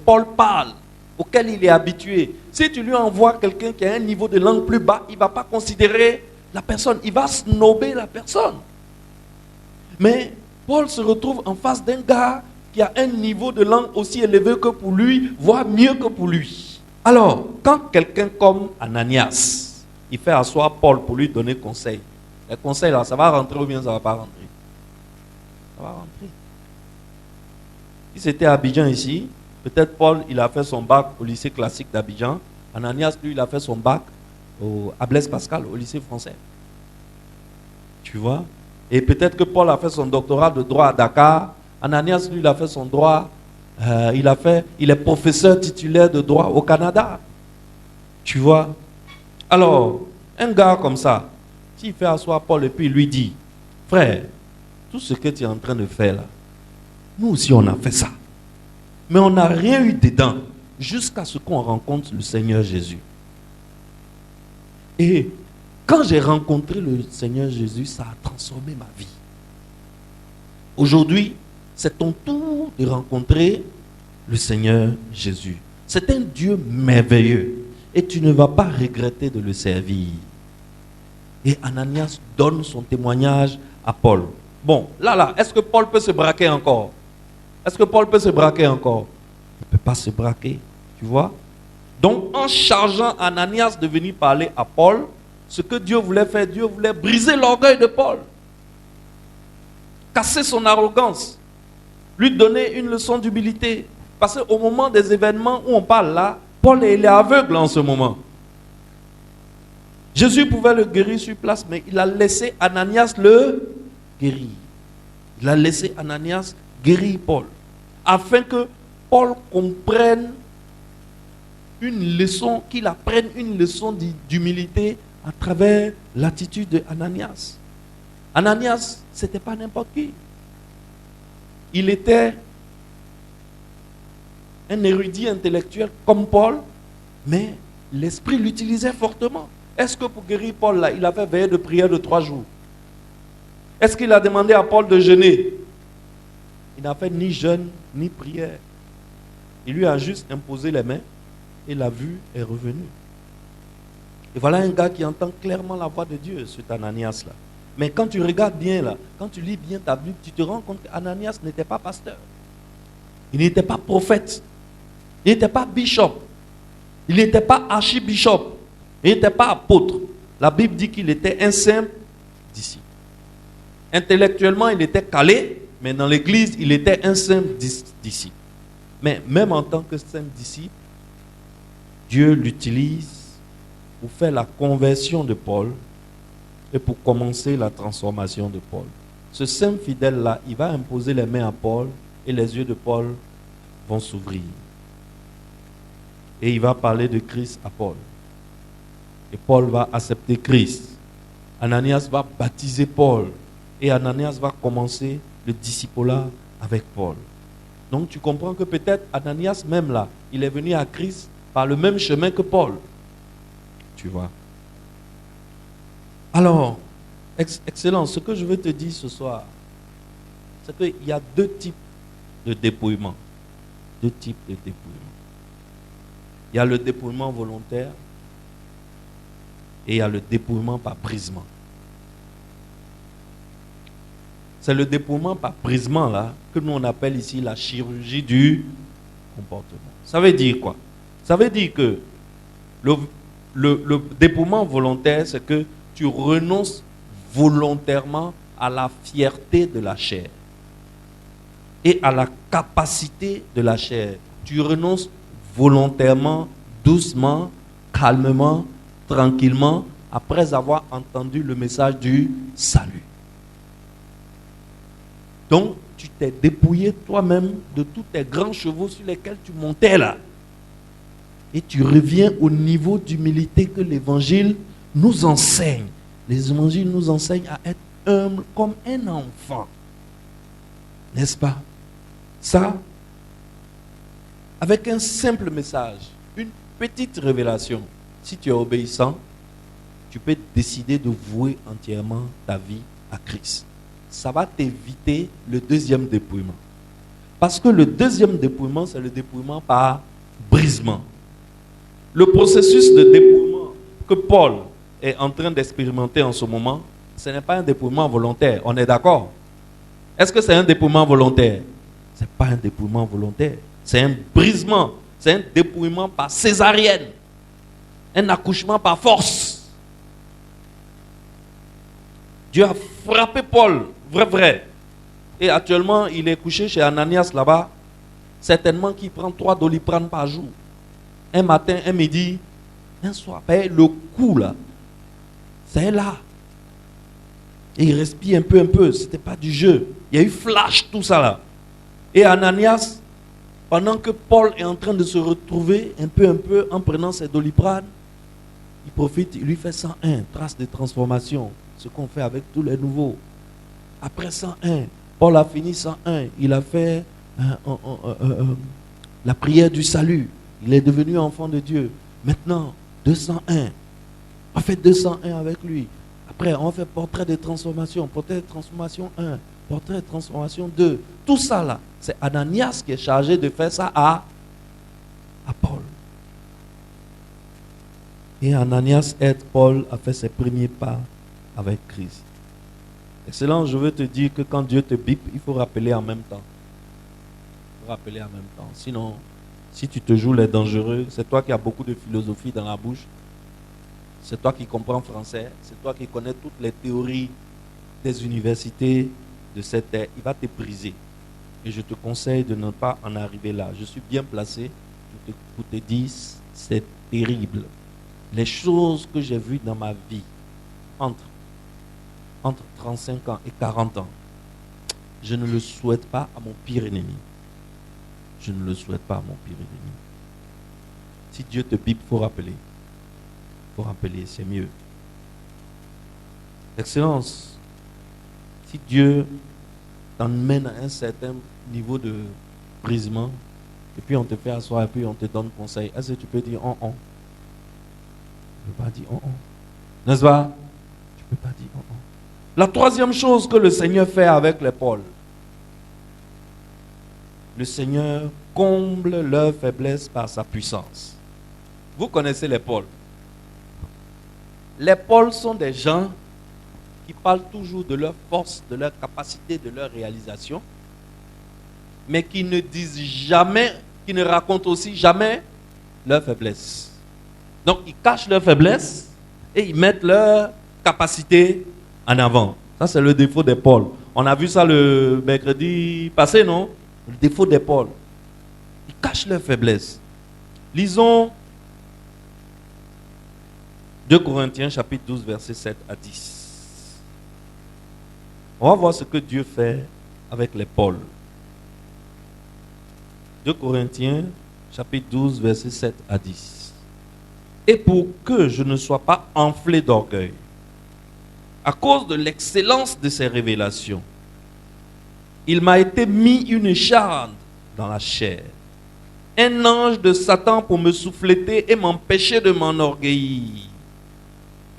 Paul parle, auquel il est habitué. Si tu lui envoies quelqu'un qui a un niveau de langue plus bas, il ne va pas considérer la personne, il va snober la personne. Mais Paul se retrouve en face d'un gars qui a un niveau de langue aussi élevé que pour lui, voire mieux que pour lui. Alors, quand quelqu'un comme Ananias, il fait asseoir Paul pour lui donner conseil, les conseils là, ça va rentrer ou bien ça ne va pas rentrer? Ça va rentrer. Si c'était à Abidjan ici, peut-être Paul, il a fait son bac au lycée classique d'Abidjan. Ananias, lui, il a fait son bac à Blaise Pascal, au lycée français. Tu vois? Et peut-être que Paul a fait son doctorat de droit à Dakar. Ananias, lui, il a fait son droit. Il est professeur titulaire de droit au Canada. Tu vois? Alors, un gars comme ça, s'il fait asseoir Paul et puis il lui dit, frère, tout ce que tu es en train de faire là, nous aussi on a fait ça. Mais on n'a rien eu dedans jusqu'à ce qu'on rencontre le Seigneur Jésus. Et quand j'ai rencontré le Seigneur Jésus, ça a transformé ma vie. Aujourd'hui, c'est ton tour de rencontrer le Seigneur Jésus. C'est un Dieu merveilleux et tu ne vas pas regretter de le servir. Et Ananias donne son témoignage à Paul. Bon, là, est-ce que Paul peut se braquer encore? Est-ce que Paul peut se braquer encore? Il ne peut pas se braquer, tu vois? Donc, en chargeant Ananias de venir parler à Paul, ce que Dieu voulait faire, Dieu voulait briser l'orgueil de Paul, casser son arrogance, lui donner une leçon d'humilité. Parce qu'au moment des événements où on parle là, Paul il est aveugle en ce moment. Jésus pouvait le guérir sur place, mais il a laissé Ananias le guérir. Il a laissé Ananias guérir Paul, afin que Paul comprenne une leçon, qu'il apprenne une leçon d'humilité à travers l'attitude d'Ananias. Ananias, ce n'était pas n'importe qui. Il était un érudit intellectuel comme Paul, mais l'esprit l'utilisait fortement. Est-ce que pour guérir Paul, là, il avait veillé de prière de 3 jours? Est-ce qu'il a demandé à Paul de jeûner? Il n'a fait ni jeûne, ni prière. Il lui a juste imposé les mains et la vue est revenue. Et voilà un gars qui entend clairement la voix de Dieu, cet Ananias-là. Mais quand tu regardes bien, là, quand tu lis bien ta Bible, tu te rends compte qu'Ananias n'était pas pasteur. Il n'était pas prophète. Il n'était pas bishop. Il n'était pas archibishop. Il n'était pas apôtre. La Bible dit qu'il était un simple disciple. Intellectuellement, il était calé, mais dans l'église, il était un simple disciple. Mais même en tant que simple disciple, Dieu l'utilise pour faire la conversion de Paul et pour commencer la transformation de Paul. Ce simple fidèle-là, il va imposer les mains à Paul et les yeux de Paul vont s'ouvrir. Et il va parler de Christ à Paul. Et Paul va accepter Christ. Ananias va baptiser Paul. Et Ananias va commencer le discipolat avec Paul. Donc tu comprends que peut-être Ananias même là, il est venu à Christ par le même chemin que Paul. Tu vois. Alors, excellent, ce que je veux te dire ce soir, c'est qu'il y a 2 types de dépouillement. 2 types de dépouillement. Il y a le dépouillement volontaire et il y a le dépouillement par brisement. C'est le dépouillement par brisement là que nous on appelle ici la chirurgie du comportement. Ça veut dire quoi? Ça veut dire que le dépouillement volontaire, c'est que tu renonces volontairement à la fierté de la chair et à la capacité de la chair. Tu renonces volontairement, doucement, calmement, tranquillement, après avoir entendu le message du salut. Donc, tu t'es dépouillé toi-même de tous tes grands chevaux sur lesquels tu montais là. Et tu reviens au niveau d'humilité que l'évangile nous enseigne. Les évangiles nous enseignent à être humble comme un enfant. N'est-ce pas? Ça, avec un simple message, une petite révélation, si tu es obéissant, tu peux décider de vouer entièrement ta vie à Christ. Ça va t'éviter le deuxième dépouillement. Parce que le deuxième dépouillement, c'est le dépouillement par brisement. Le processus de dépouillement que Paul est en train d'expérimenter en ce moment, ce n'est pas un dépouillement volontaire. On est d'accord? Est-ce que c'est un dépouillement volontaire? Ce n'est pas un dépouillement volontaire. C'est un brisement. C'est un dépouillement par césarienne. Un accouchement par force. Dieu a frappé Paul, vrai. Et actuellement, il est couché chez Ananias là-bas. Certainement qu'il prend 3 Doliprane par jour. Un matin, un midi, un soir. Le coup là, c'est là. Et il respire un peu. Ce n'était pas du jeu. Il y a eu flash, tout ça là. Et Ananias, pendant que Paul est en train de se retrouver un peu en prenant ses Doliprane, il profite, il lui fait 101, trace de transformation. Ce qu'on fait avec tous les nouveaux. Après 101, Paul a fini 101. Il a fait la prière du salut. Il est devenu enfant de Dieu. Maintenant, 201. On fait 201 avec lui. Après, on fait portrait de transformation. Portrait de transformation 1. Portrait de transformation 2. Tout ça là, c'est Ananias qui est chargé de faire ça à Paul. Et Ananias aide Paul à faire ses premiers pas avec Christ. Excellent, je veux te dire que quand Dieu te bipe, il faut rappeler en même temps. Il faut rappeler en même temps. Sinon, si tu te joues les dangereux, c'est toi qui as beaucoup de philosophie dans la bouche. C'est toi qui comprends français. C'est toi qui connais toutes les théories des universités de cette terre. Il va te briser. Et je te conseille de ne pas en arriver là. Je suis bien placé pour te dire, c'est terrible. Les choses que j'ai vues dans ma vie, entre 35 ans et 40 ans, je ne le souhaite pas à mon pire ennemi. Je ne le souhaite pas à mon pire ennemi. Si Dieu te bipe, il faut rappeler. Il faut rappeler, c'est mieux. Excellence, si Dieu t'emmène à un certain niveau de brisement, et puis on te fait asseoir, et puis on te donne conseil, est-ce que tu peux dire on? Tu ne peux pas dire on. N'est-ce pas? Tu ne peux pas dire on. La troisième chose que le Seigneur fait avec les Paul, le Seigneur comble leur faiblesse par sa puissance. Vous connaissez les Paul. Les Paul sont des gens qui parlent toujours de leur force, de leur capacité, de leur réalisation, mais qui ne disent jamais, qui ne racontent aussi jamais leur faiblesse. Donc ils cachent leur faiblesse et ils mettent leur capacité en avant. Ça, c'est le défaut des Paul. On a vu ça le mercredi passé, non? Le défaut des Paul. Ils cachent leur faiblesse. Lisons 2 Corinthiens chapitre 12, versets 7 à 10. On va voir ce que Dieu fait avec les Paul. 2 Corinthiens chapitre 12, versets 7 à 10. Et pour que je ne sois pas enflé d'orgueil, à cause de l'excellence de ses révélations, il m'a été mis une charge dans la chair, un ange de Satan pour me souffleter et m'empêcher de m'enorgueillir.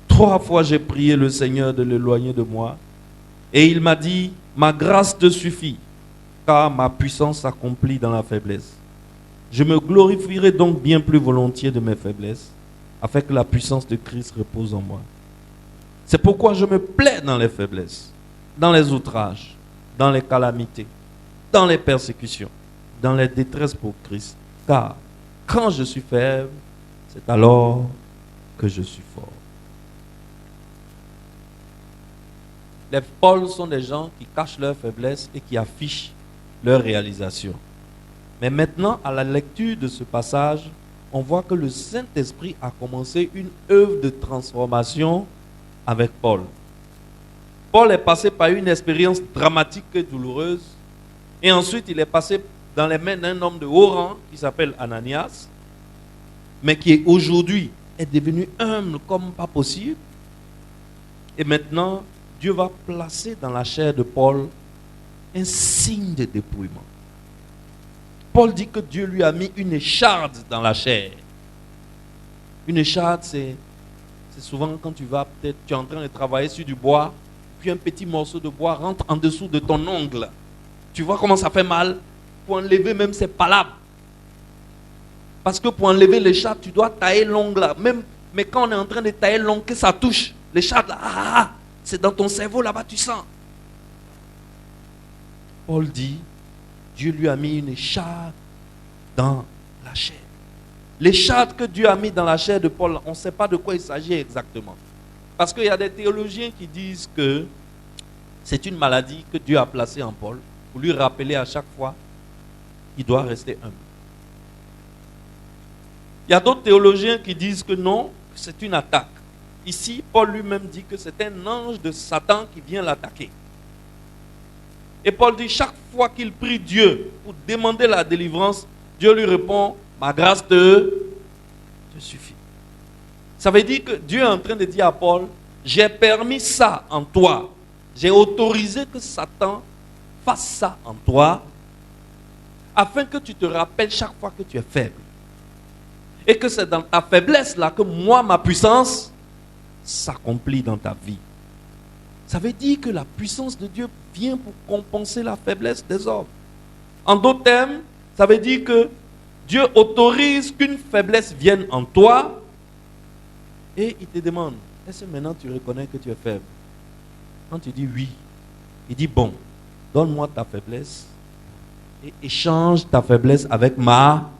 3 fois j'ai prié le Seigneur de l'éloigner de moi, et il m'a dit, ma grâce te suffit, car ma puissance s'accomplit dans la faiblesse. Je me glorifierai donc bien plus volontiers de mes faiblesses, afin que la puissance de Christ repose en moi. C'est pourquoi je me plais dans les faiblesses, dans les outrages, dans les calamités, dans les persécutions, dans les détresses pour Christ. Car quand je suis faible, c'est alors que je suis fort. Les Paul sont des gens qui cachent leurs faiblesses et qui affichent leurs réalisations. Mais maintenant, à la lecture de ce passage, on voit que le Saint-Esprit a commencé une œuvre de transformation avec Paul. Paul est passé par une expérience dramatique et douloureuse. Et ensuite, il est passé dans les mains d'un homme de haut rang qui s'appelle Ananias, mais qui aujourd'hui est devenu humble comme pas possible. Et maintenant, Dieu va placer dans la chair de Paul un signe de dépouillement. Paul dit que Dieu lui a mis une écharde dans la chair. Une écharde, c'est souvent quand tu es en train de travailler sur du bois, puis un petit morceau de bois rentre en dessous de ton ongle. Tu vois comment ça fait mal? Pour enlever même, c'est palable. Parce que pour enlever l'écharde, tu dois tailler l'ongle là. Mais quand on est en train de tailler l'ongle, que ça touche, l'écharde là, c'est dans ton cerveau là-bas, tu sens. Paul dit, Dieu lui a mis une écharde dans la chair. L'écharde que Dieu a mis dans la chair de Paul, on ne sait pas de quoi il s'agit exactement. Parce qu'il y a des théologiens qui disent que c'est une maladie que Dieu a placée en Paul pour lui rappeler à chaque fois qu'il doit rester humble. Il y a d'autres théologiens qui disent que non, c'est une attaque. Ici, Paul lui-même dit que c'est un ange de Satan qui vient l'attaquer. Et Paul dit, chaque fois qu'il prie Dieu pour demander la délivrance, Dieu lui répond, ma grâce te suffit. Ça veut dire que Dieu est en train de dire à Paul, j'ai permis ça en toi. J'ai autorisé que Satan fasse ça en toi, afin que tu te rappelles chaque fois que tu es faible. Et que c'est dans ta faiblesse là que moi, ma puissance, s'accomplit dans ta vie. Ça veut dire que la puissance de Dieu vient pour compenser la faiblesse des hommes. En d'autres termes, ça veut dire que Dieu autorise qu'une faiblesse vienne en toi et il te demande, est-ce que maintenant tu reconnais que tu es faible? Quand tu dis oui, il dit bon, donne-moi ta faiblesse et échange ta faiblesse avec ma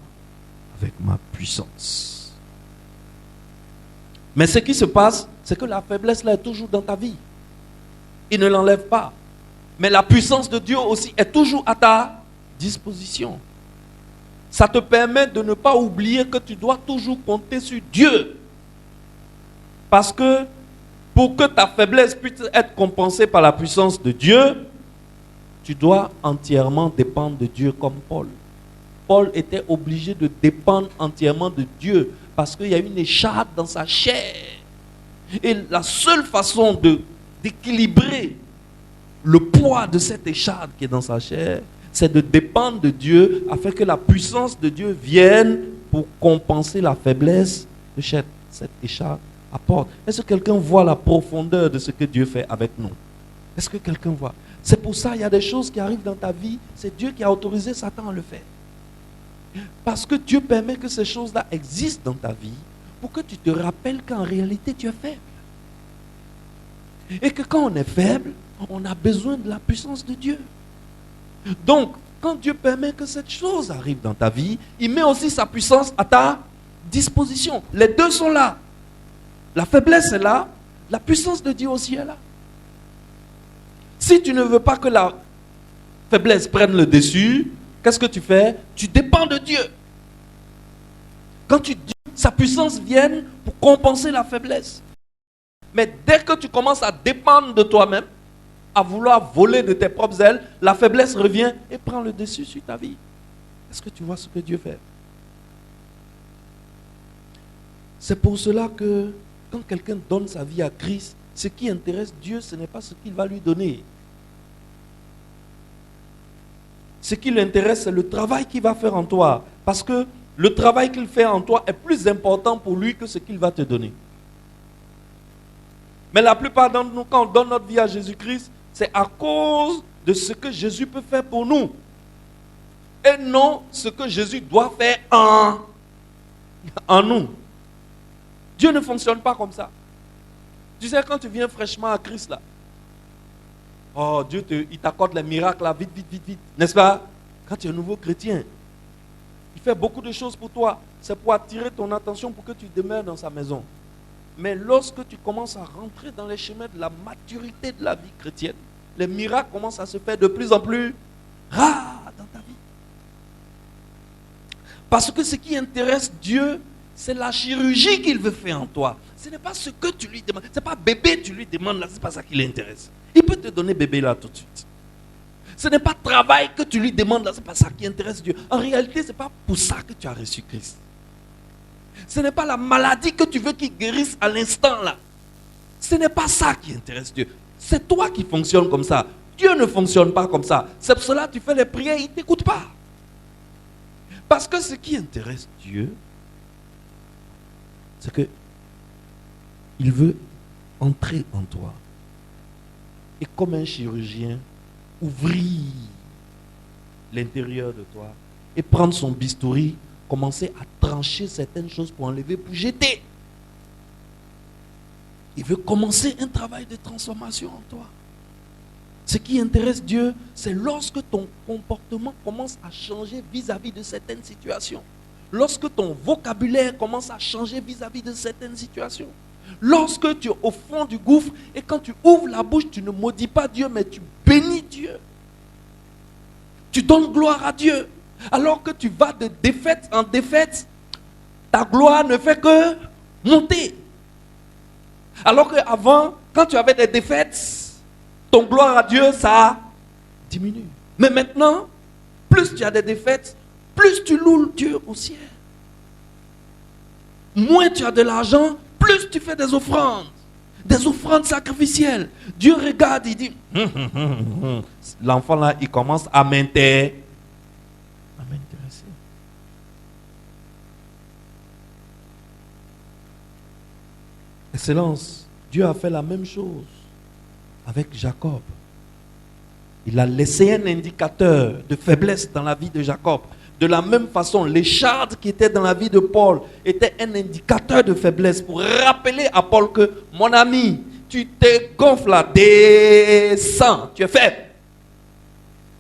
puissance. Mais ce qui se passe, c'est que la faiblesse là est toujours dans ta vie. Il ne l'enlève pas. Mais la puissance de Dieu aussi est toujours à ta disposition. Ça te permet de ne pas oublier que tu dois toujours compter sur Dieu. Parce que pour que ta faiblesse puisse être compensée par la puissance de Dieu, tu dois entièrement dépendre de Dieu comme Paul. Paul était obligé de dépendre entièrement de Dieu parce qu'il y a une écharde dans sa chair. Et la seule façon d'équilibrer le poids de cette écharde qui est dans sa chair, c'est de dépendre de Dieu afin que la puissance de Dieu vienne pour compenser la faiblesse de cette écharde apporte. Est-ce que quelqu'un voit la profondeur de ce que Dieu fait avec nous? Est-ce que quelqu'un voit? C'est pour ça qu'il y a des choses qui arrivent dans ta vie, c'est Dieu qui a autorisé Satan à le faire. Parce que Dieu permet que ces choses-là existent dans ta vie pour que tu te rappelles qu'en réalité tu es faible. Et que quand on est faible, on a besoin de la puissance de Dieu. Donc, quand Dieu permet que cette chose arrive dans ta vie, il met aussi sa puissance à ta disposition. Les deux sont là. La faiblesse est là, la puissance de Dieu aussi est là. Si tu ne veux pas que la faiblesse prenne le dessus, qu'est-ce que tu fais? Tu dépends de Dieu. Quand tu dis sa puissance vienne pour compenser la faiblesse. Mais dès que tu commences à dépendre de toi-même, à vouloir voler de tes propres ailes, la faiblesse revient et prend le dessus sur ta vie. Est-ce que tu vois ce que Dieu fait? C'est pour cela que quand quelqu'un donne sa vie à Christ, ce qui intéresse Dieu, ce n'est pas ce qu'il va lui donner. Ce qui l'intéresse, c'est le travail qu'il va faire en toi. Parce que le travail qu'il fait en toi est plus important pour lui que ce qu'il va te donner. Mais la plupart d'entre nous, quand on donne notre vie à Jésus-Christ, c'est à cause de ce que Jésus peut faire pour nous. Et non ce que Jésus doit faire en nous. Dieu ne fonctionne pas comme ça. Tu sais, quand tu viens fraîchement à Christ, là, oh, Dieu il t'accorde les miracles, là, vite, vite, vite, vite. N'est-ce pas? Quand tu es un nouveau chrétien, il fait beaucoup de choses pour toi. C'est pour attirer ton attention pour que tu demeures dans sa maison. Mais lorsque tu commences à rentrer dans les chemins de la maturité de la vie chrétienne, les miracles commencent à se faire de plus en plus rares dans ta vie. Parce que ce qui intéresse Dieu, c'est la chirurgie qu'il veut faire en toi. Ce n'est pas ce que tu lui demandes. Ce n'est pas bébé tu lui demandes là, ce n'est pas ça qui l'intéresse. Il peut te donner bébé là tout de suite. Ce n'est pas travail que tu lui demandes là, ce n'est pas ça qui intéresse Dieu. En réalité, ce n'est pas pour ça que tu as reçu Christ. Ce n'est pas la maladie que tu veux qu'il guérisse à l'instant là. Ce n'est pas ça qui intéresse Dieu. C'est toi qui fonctionnes comme ça. Dieu ne fonctionne pas comme ça. C'est pour cela que tu fais les prières, il ne t'écoute pas. Parce que ce qui intéresse Dieu, c'est que il veut entrer en toi. Et comme un chirurgien, ouvrir l'intérieur de toi et prendre son bistouri, commencer à trancher certaines choses pour enlever, pour jeter. Il veut commencer un travail de transformation en toi. Ce qui intéresse Dieu, c'est lorsque ton comportement commence à changer vis-à-vis de certaines situations. Lorsque ton vocabulaire commence à changer vis-à-vis de certaines situations. Lorsque tu es au fond du gouffre et quand tu ouvres la bouche, tu ne maudis pas Dieu, mais tu bénis Dieu. Tu donnes gloire à Dieu. Alors que tu vas de défaite en défaite, ta gloire ne fait que monter. Alors qu'avant, quand tu avais des défaites, ton gloire à Dieu, ça diminue. Mais maintenant, plus tu as des défaites, plus tu loues Dieu au ciel. Moins tu as de l'argent, plus tu fais des offrandes sacrificielles. Dieu regarde, il dit, l'enfant là, il commence à m'intéresser. Excellence, Dieu a fait la même chose avec Jacob. Il a laissé un indicateur de faiblesse dans la vie de Jacob. De la même façon, l'écharde qui était dans la vie de Paul était un indicateur de faiblesse pour rappeler à Paul que, mon ami, tu te gonfles là, descends, tu es faible.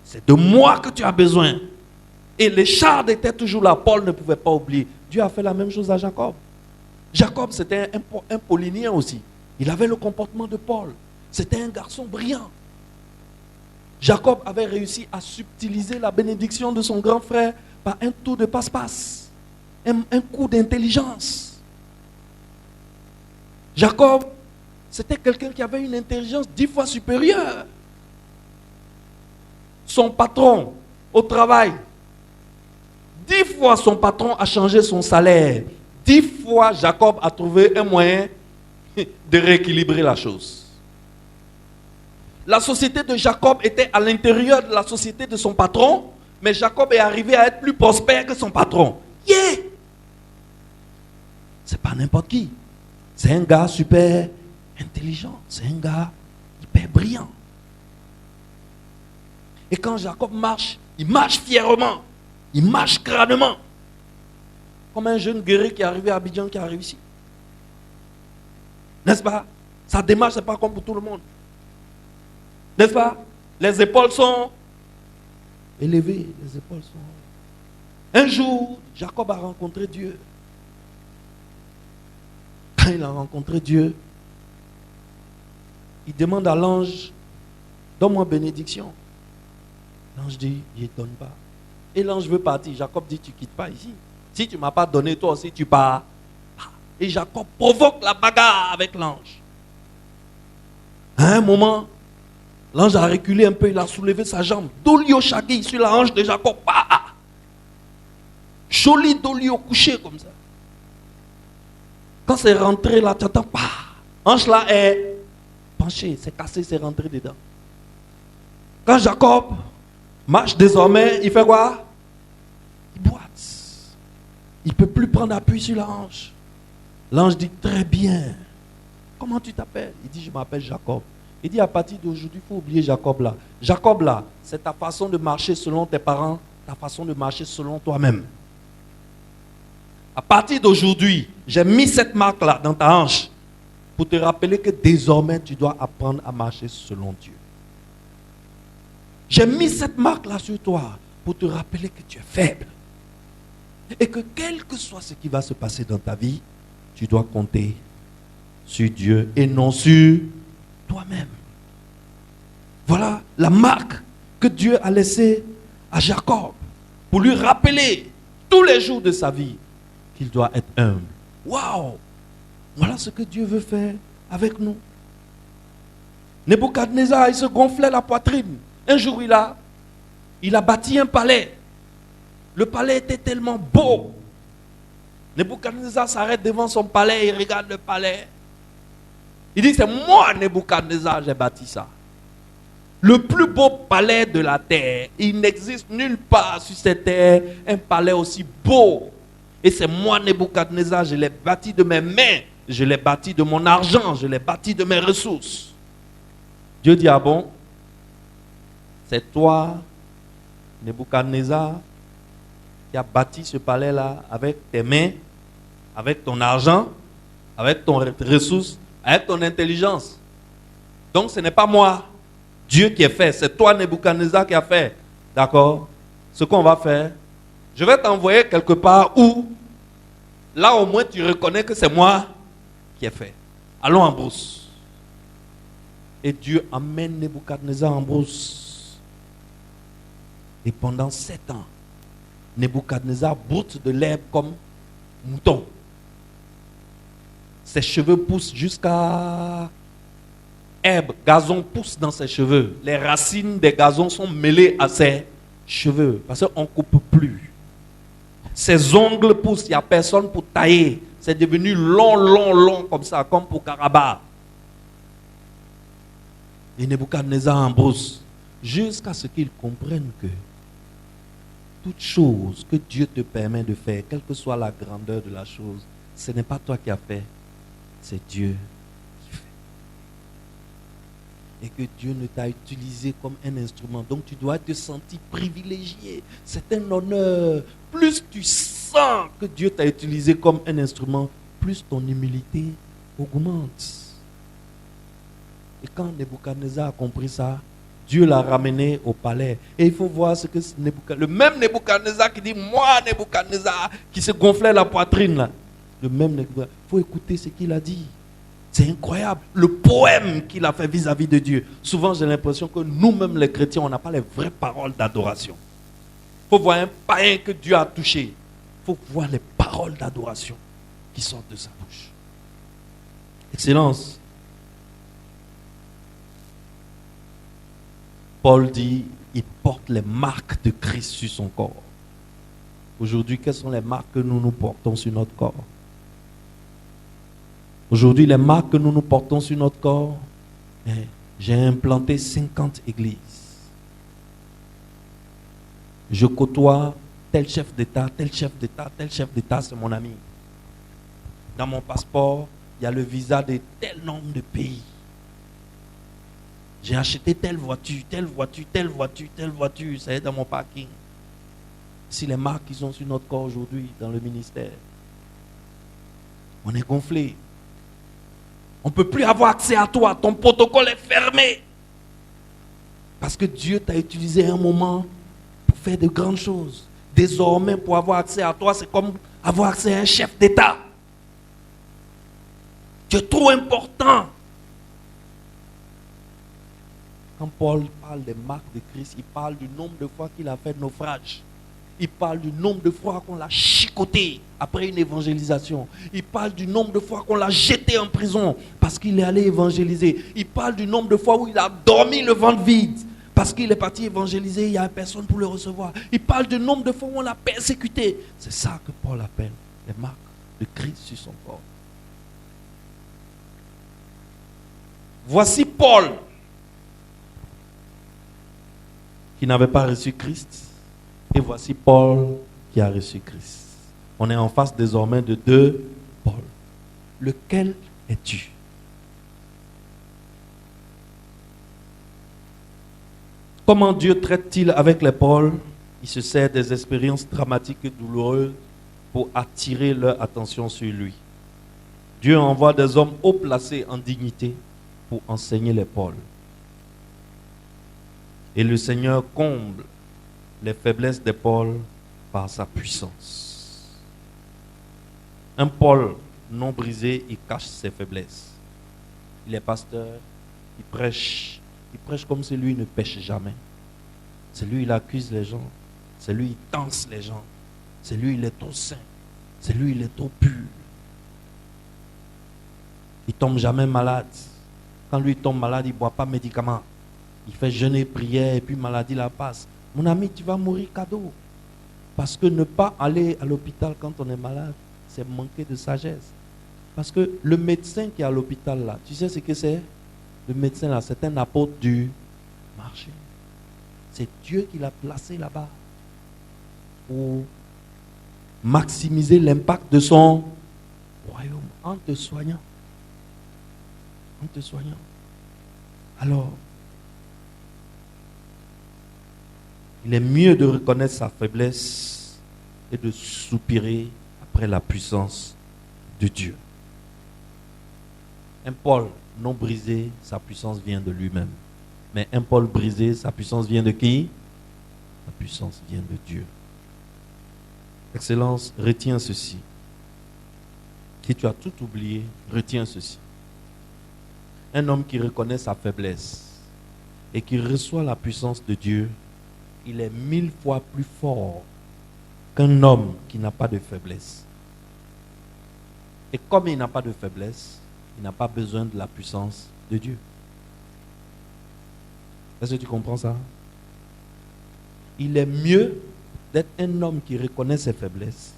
C'est de moi que tu as besoin. Et l'écharde était toujours là, Paul ne pouvait pas oublier. Dieu a fait la même chose à Jacob. Jacob, c'était un Paulinien aussi. Il avait le comportement de Paul. C'était un garçon brillant. Jacob avait réussi à subtiliser la bénédiction de son grand frère par un tour de passe-passe, un coup d'intelligence. Jacob, c'était quelqu'un qui avait une intelligence 10 fois supérieure. Son patron au travail, 10 fois son patron a changé son salaire. 10 fois Jacob a trouvé un moyen de rééquilibrer la chose. La société de Jacob était à l'intérieur de la société de son patron, mais Jacob est arrivé à être plus prospère que son patron. Yeah! C'est pas n'importe qui. C'est un gars super intelligent. C'est un gars hyper brillant. Et quand Jacob marche, il marche fièrement. Il marche crânement. Comme un jeune guerrier qui est arrivé à Abidjan, qui arrive ici. N'est-ce pas? Sa démarche, ce n'est pas comme pour tout le monde. N'est-ce pas? Les épaules sont élevées. Les épaules sont... Un jour, Jacob a rencontré Dieu. Quand il a rencontré Dieu, il demande à l'ange, donne-moi bénédiction. L'ange dit, il ne donne pas. Et l'ange veut partir. Jacob dit, tu ne quittes pas ici. Si tu ne m'as pas donné, toi aussi, tu pars. Et Jacob provoque la bagarre avec l'ange. À un moment, l'ange a reculé un peu, il a soulevé sa jambe. Dolio Shagui sur la hanche de Jacob. Joli Dolio couché comme ça. Quand c'est rentré là, tu entends, hanche là est penchée, c'est cassé, c'est rentré dedans. Quand Jacob marche désormais, il fait quoi? Il boite. Il ne peut plus prendre appui sur la hanche. L'ange dit, très bien. Comment tu t'appelles? Il dit, je m'appelle Jacob. Il dit, à partir d'aujourd'hui, il faut oublier Jacob là. Jacob là, c'est ta façon de marcher selon tes parents, ta façon de marcher selon toi-même. À partir d'aujourd'hui, j'ai mis cette marque là dans ta hanche pour te rappeler que désormais, tu dois apprendre à marcher selon Dieu. J'ai mis cette marque là sur toi pour te rappeler que tu es faible. Et que quel que soit ce qui va se passer dans ta vie, tu dois compter sur Dieu et non sur toi-même. Voilà la marque que Dieu a laissée à Jacob pour lui rappeler tous les jours de sa vie qu'il doit être humble. Waouh! Voilà ce que Dieu veut faire avec nous. Nebuchadnezzar, il se gonflait la poitrine. Un jour, il a bâti un palais. Le palais était tellement beau. Nebuchadnezzar s'arrête devant son palais, il regarde le palais. Il dit, c'est moi, Nebuchadnezzar, j'ai bâti ça. Le plus beau palais de la terre. Il n'existe nulle part sur cette terre un palais aussi beau. Et c'est moi, Nebuchadnezzar, je l'ai bâti de mes mains. Je l'ai bâti de mon argent. Je l'ai bâti de mes ressources. Dieu dit, ah bon? C'est toi, Nebuchadnezzar, qui a bâti ce palais-là avec tes mains, avec ton argent, avec ton ressources, avec ton intelligence. Donc ce n'est pas moi, Dieu qui a fait, c'est toi Nebuchadnezzar qui a fait. D'accord? Ce qu'on va faire, je vais t'envoyer quelque part où, là au moins tu reconnais que c'est moi qui ai fait. Allons en brousse. Et Dieu amène Nebuchadnezzar en brousse. Et pendant 7 ans, Nebuchadnezzar broute de l'herbe comme mouton. Ses cheveux poussent jusqu'à herbe, gazon pousse dans ses cheveux. Les racines des gazons sont mêlées à ses cheveux parce qu'on ne coupe plus. Ses ongles poussent, il n'y a personne pour tailler. C'est devenu long comme ça, comme pour Karaba. Et Nebuchadnezzar en brousse jusqu'à ce qu'il comprenne que toute chose que Dieu te permet de faire, quelle que soit la grandeur de la chose, ce n'est pas toi qui as fait, c'est Dieu qui fait. Et que Dieu ne t'a utilisé comme un instrument. Donc tu dois te sentir privilégié. C'est un honneur. Plus tu sens que Dieu t'a utilisé comme un instrument, plus ton humilité augmente. Et quand Nebuchadnezzar a compris ça, Dieu l'a ramené au palais. Et il faut voir ce que le même Nebuchadnezzar qui dit, moi Nebuchadnezzar, qui se gonflait la poitrine là. Le même Nebuchadnezzar. Il faut écouter ce qu'il a dit. C'est incroyable. Le poème qu'il a fait vis-à-vis de Dieu. Souvent j'ai l'impression que nous-mêmes les chrétiens, on n'a pas les vraies paroles d'adoration. Il faut voir un païen que Dieu a touché. Il faut voir les paroles d'adoration qui sortent de sa bouche. Excellence. Paul dit, il porte les marques de Christ sur son corps. Aujourd'hui, quelles sont les marques que nous portons sur notre corps? Aujourd'hui, les marques que nous portons sur notre corps, j'ai implanté 50 églises. Je côtoie tel chef d'État, tel chef d'État, tel chef d'État, c'est mon ami. Dans mon passeport, il y a le visa de tel nombre de pays. J'ai acheté telle voiture, telle voiture, telle voiture, telle voiture. Ça est dans mon parking. Si les marques qui sont sur notre corps aujourd'hui dans le ministère, on est gonflé. On ne peut plus avoir accès à toi. Ton protocole est fermé. Parce que Dieu t'a utilisé un moment pour faire de grandes choses. Désormais, pour avoir accès à toi, c'est comme avoir accès à un chef d'État. Tu es trop important. Quand Paul parle des marques de Christ, il parle du nombre de fois qu'il a fait naufrage. Il parle du nombre de fois qu'on l'a chicoté après une évangélisation. Il parle du nombre de fois qu'on l'a jeté en prison parce qu'il est allé évangéliser. Il parle du nombre de fois où il a dormi le ventre vide parce qu'il est parti évangéliser, il n'y a personne pour le recevoir. Il parle du nombre de fois où on l'a persécuté. C'est ça que Paul appelle les marques de Christ sur son corps. Voici Paul qui n'avait pas reçu Christ. Et voici Paul qui a reçu Christ. On est en face désormais de deux Paul. Lequel es-tu? Comment Dieu traite-t-il avec les Paul? Il se sert des expériences dramatiques et douloureuses pour attirer leur attention sur lui. Dieu envoie des hommes haut placés en dignité pour enseigner les Paul. Et le Seigneur comble les faiblesses de Paul par sa puissance. Un Paul non brisé, il cache ses faiblesses. Il est pasteur, il prêche comme si lui ne pêche jamais. C'est lui, il accuse les gens. C'est lui, il tense les gens. C'est lui, il est trop saint. C'est lui, il est trop pur. Il ne tombe jamais malade. Quand lui tombe malade, il ne boit pas de médicaments. Il fait jeûner, prière et puis maladie la passe. Mon ami, tu vas mourir cadeau. Parce que ne pas aller à l'hôpital quand on est malade, c'est manquer de sagesse. Parce que le médecin qui est à l'hôpital là, tu sais ce que c'est? Le médecin là, c'est un apôtre du marché. C'est Dieu qui l'a placé là-bas pour maximiser l'impact de son royaume en te soignant. En te soignant. Alors, il est mieux de reconnaître sa faiblesse et de soupirer après la puissance de Dieu. Un Paul non brisé, sa puissance vient de lui-même. Mais un Paul brisé, sa puissance vient de qui? La puissance vient de Dieu. Excellence, retiens ceci. Si tu as tout oublié, retiens ceci. Un homme qui reconnaît sa faiblesse et qui reçoit la puissance de Dieu, il est 1000 fois plus fort qu'un homme qui n'a pas de faiblesse. Et comme il n'a pas de faiblesse, il n'a pas besoin de la puissance de Dieu. Est-ce que tu comprends ça? Il est mieux d'être un homme qui reconnaît ses faiblesses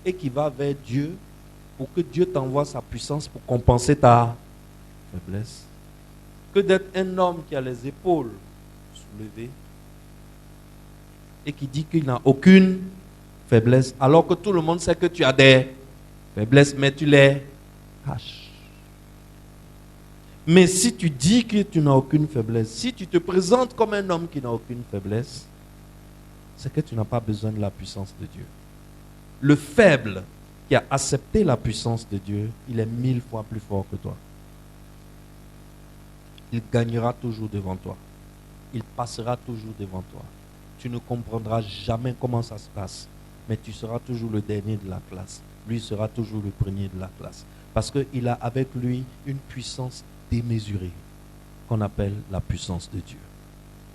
et qui va vers Dieu pour que Dieu t'envoie sa puissance pour compenser ta faiblesse, que d'être un homme qui a les épaules soulevées et qui dit qu'il n'a aucune faiblesse, alors que tout le monde sait que tu as des faiblesses, mais tu les caches. Mais si tu dis que tu n'as aucune faiblesse, si tu te présentes comme un homme qui n'a aucune faiblesse, c'est que tu n'as pas besoin de la puissance de Dieu. Le faible qui a accepté la puissance de Dieu, il est 1000 fois plus fort que toi. Il gagnera toujours devant toi. Il passera toujours devant toi. Tu ne comprendras jamais comment ça se passe, mais tu seras toujours le dernier de la classe. Lui sera toujours le premier de la classe. Parce qu'il a avec lui une puissance démesurée qu'on appelle la puissance de Dieu.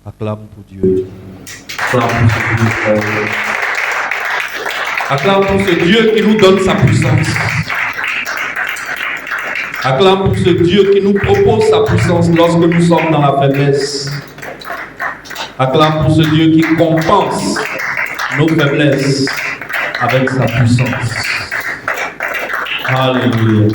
Acclame pour Dieu. Acclame pour ce Dieu qui nous donne sa puissance. Acclame pour ce Dieu qui nous propose sa puissance lorsque nous sommes dans la faiblesse. Acclame pour ce Dieu qui compense nos faiblesses avec sa puissance. Alléluia.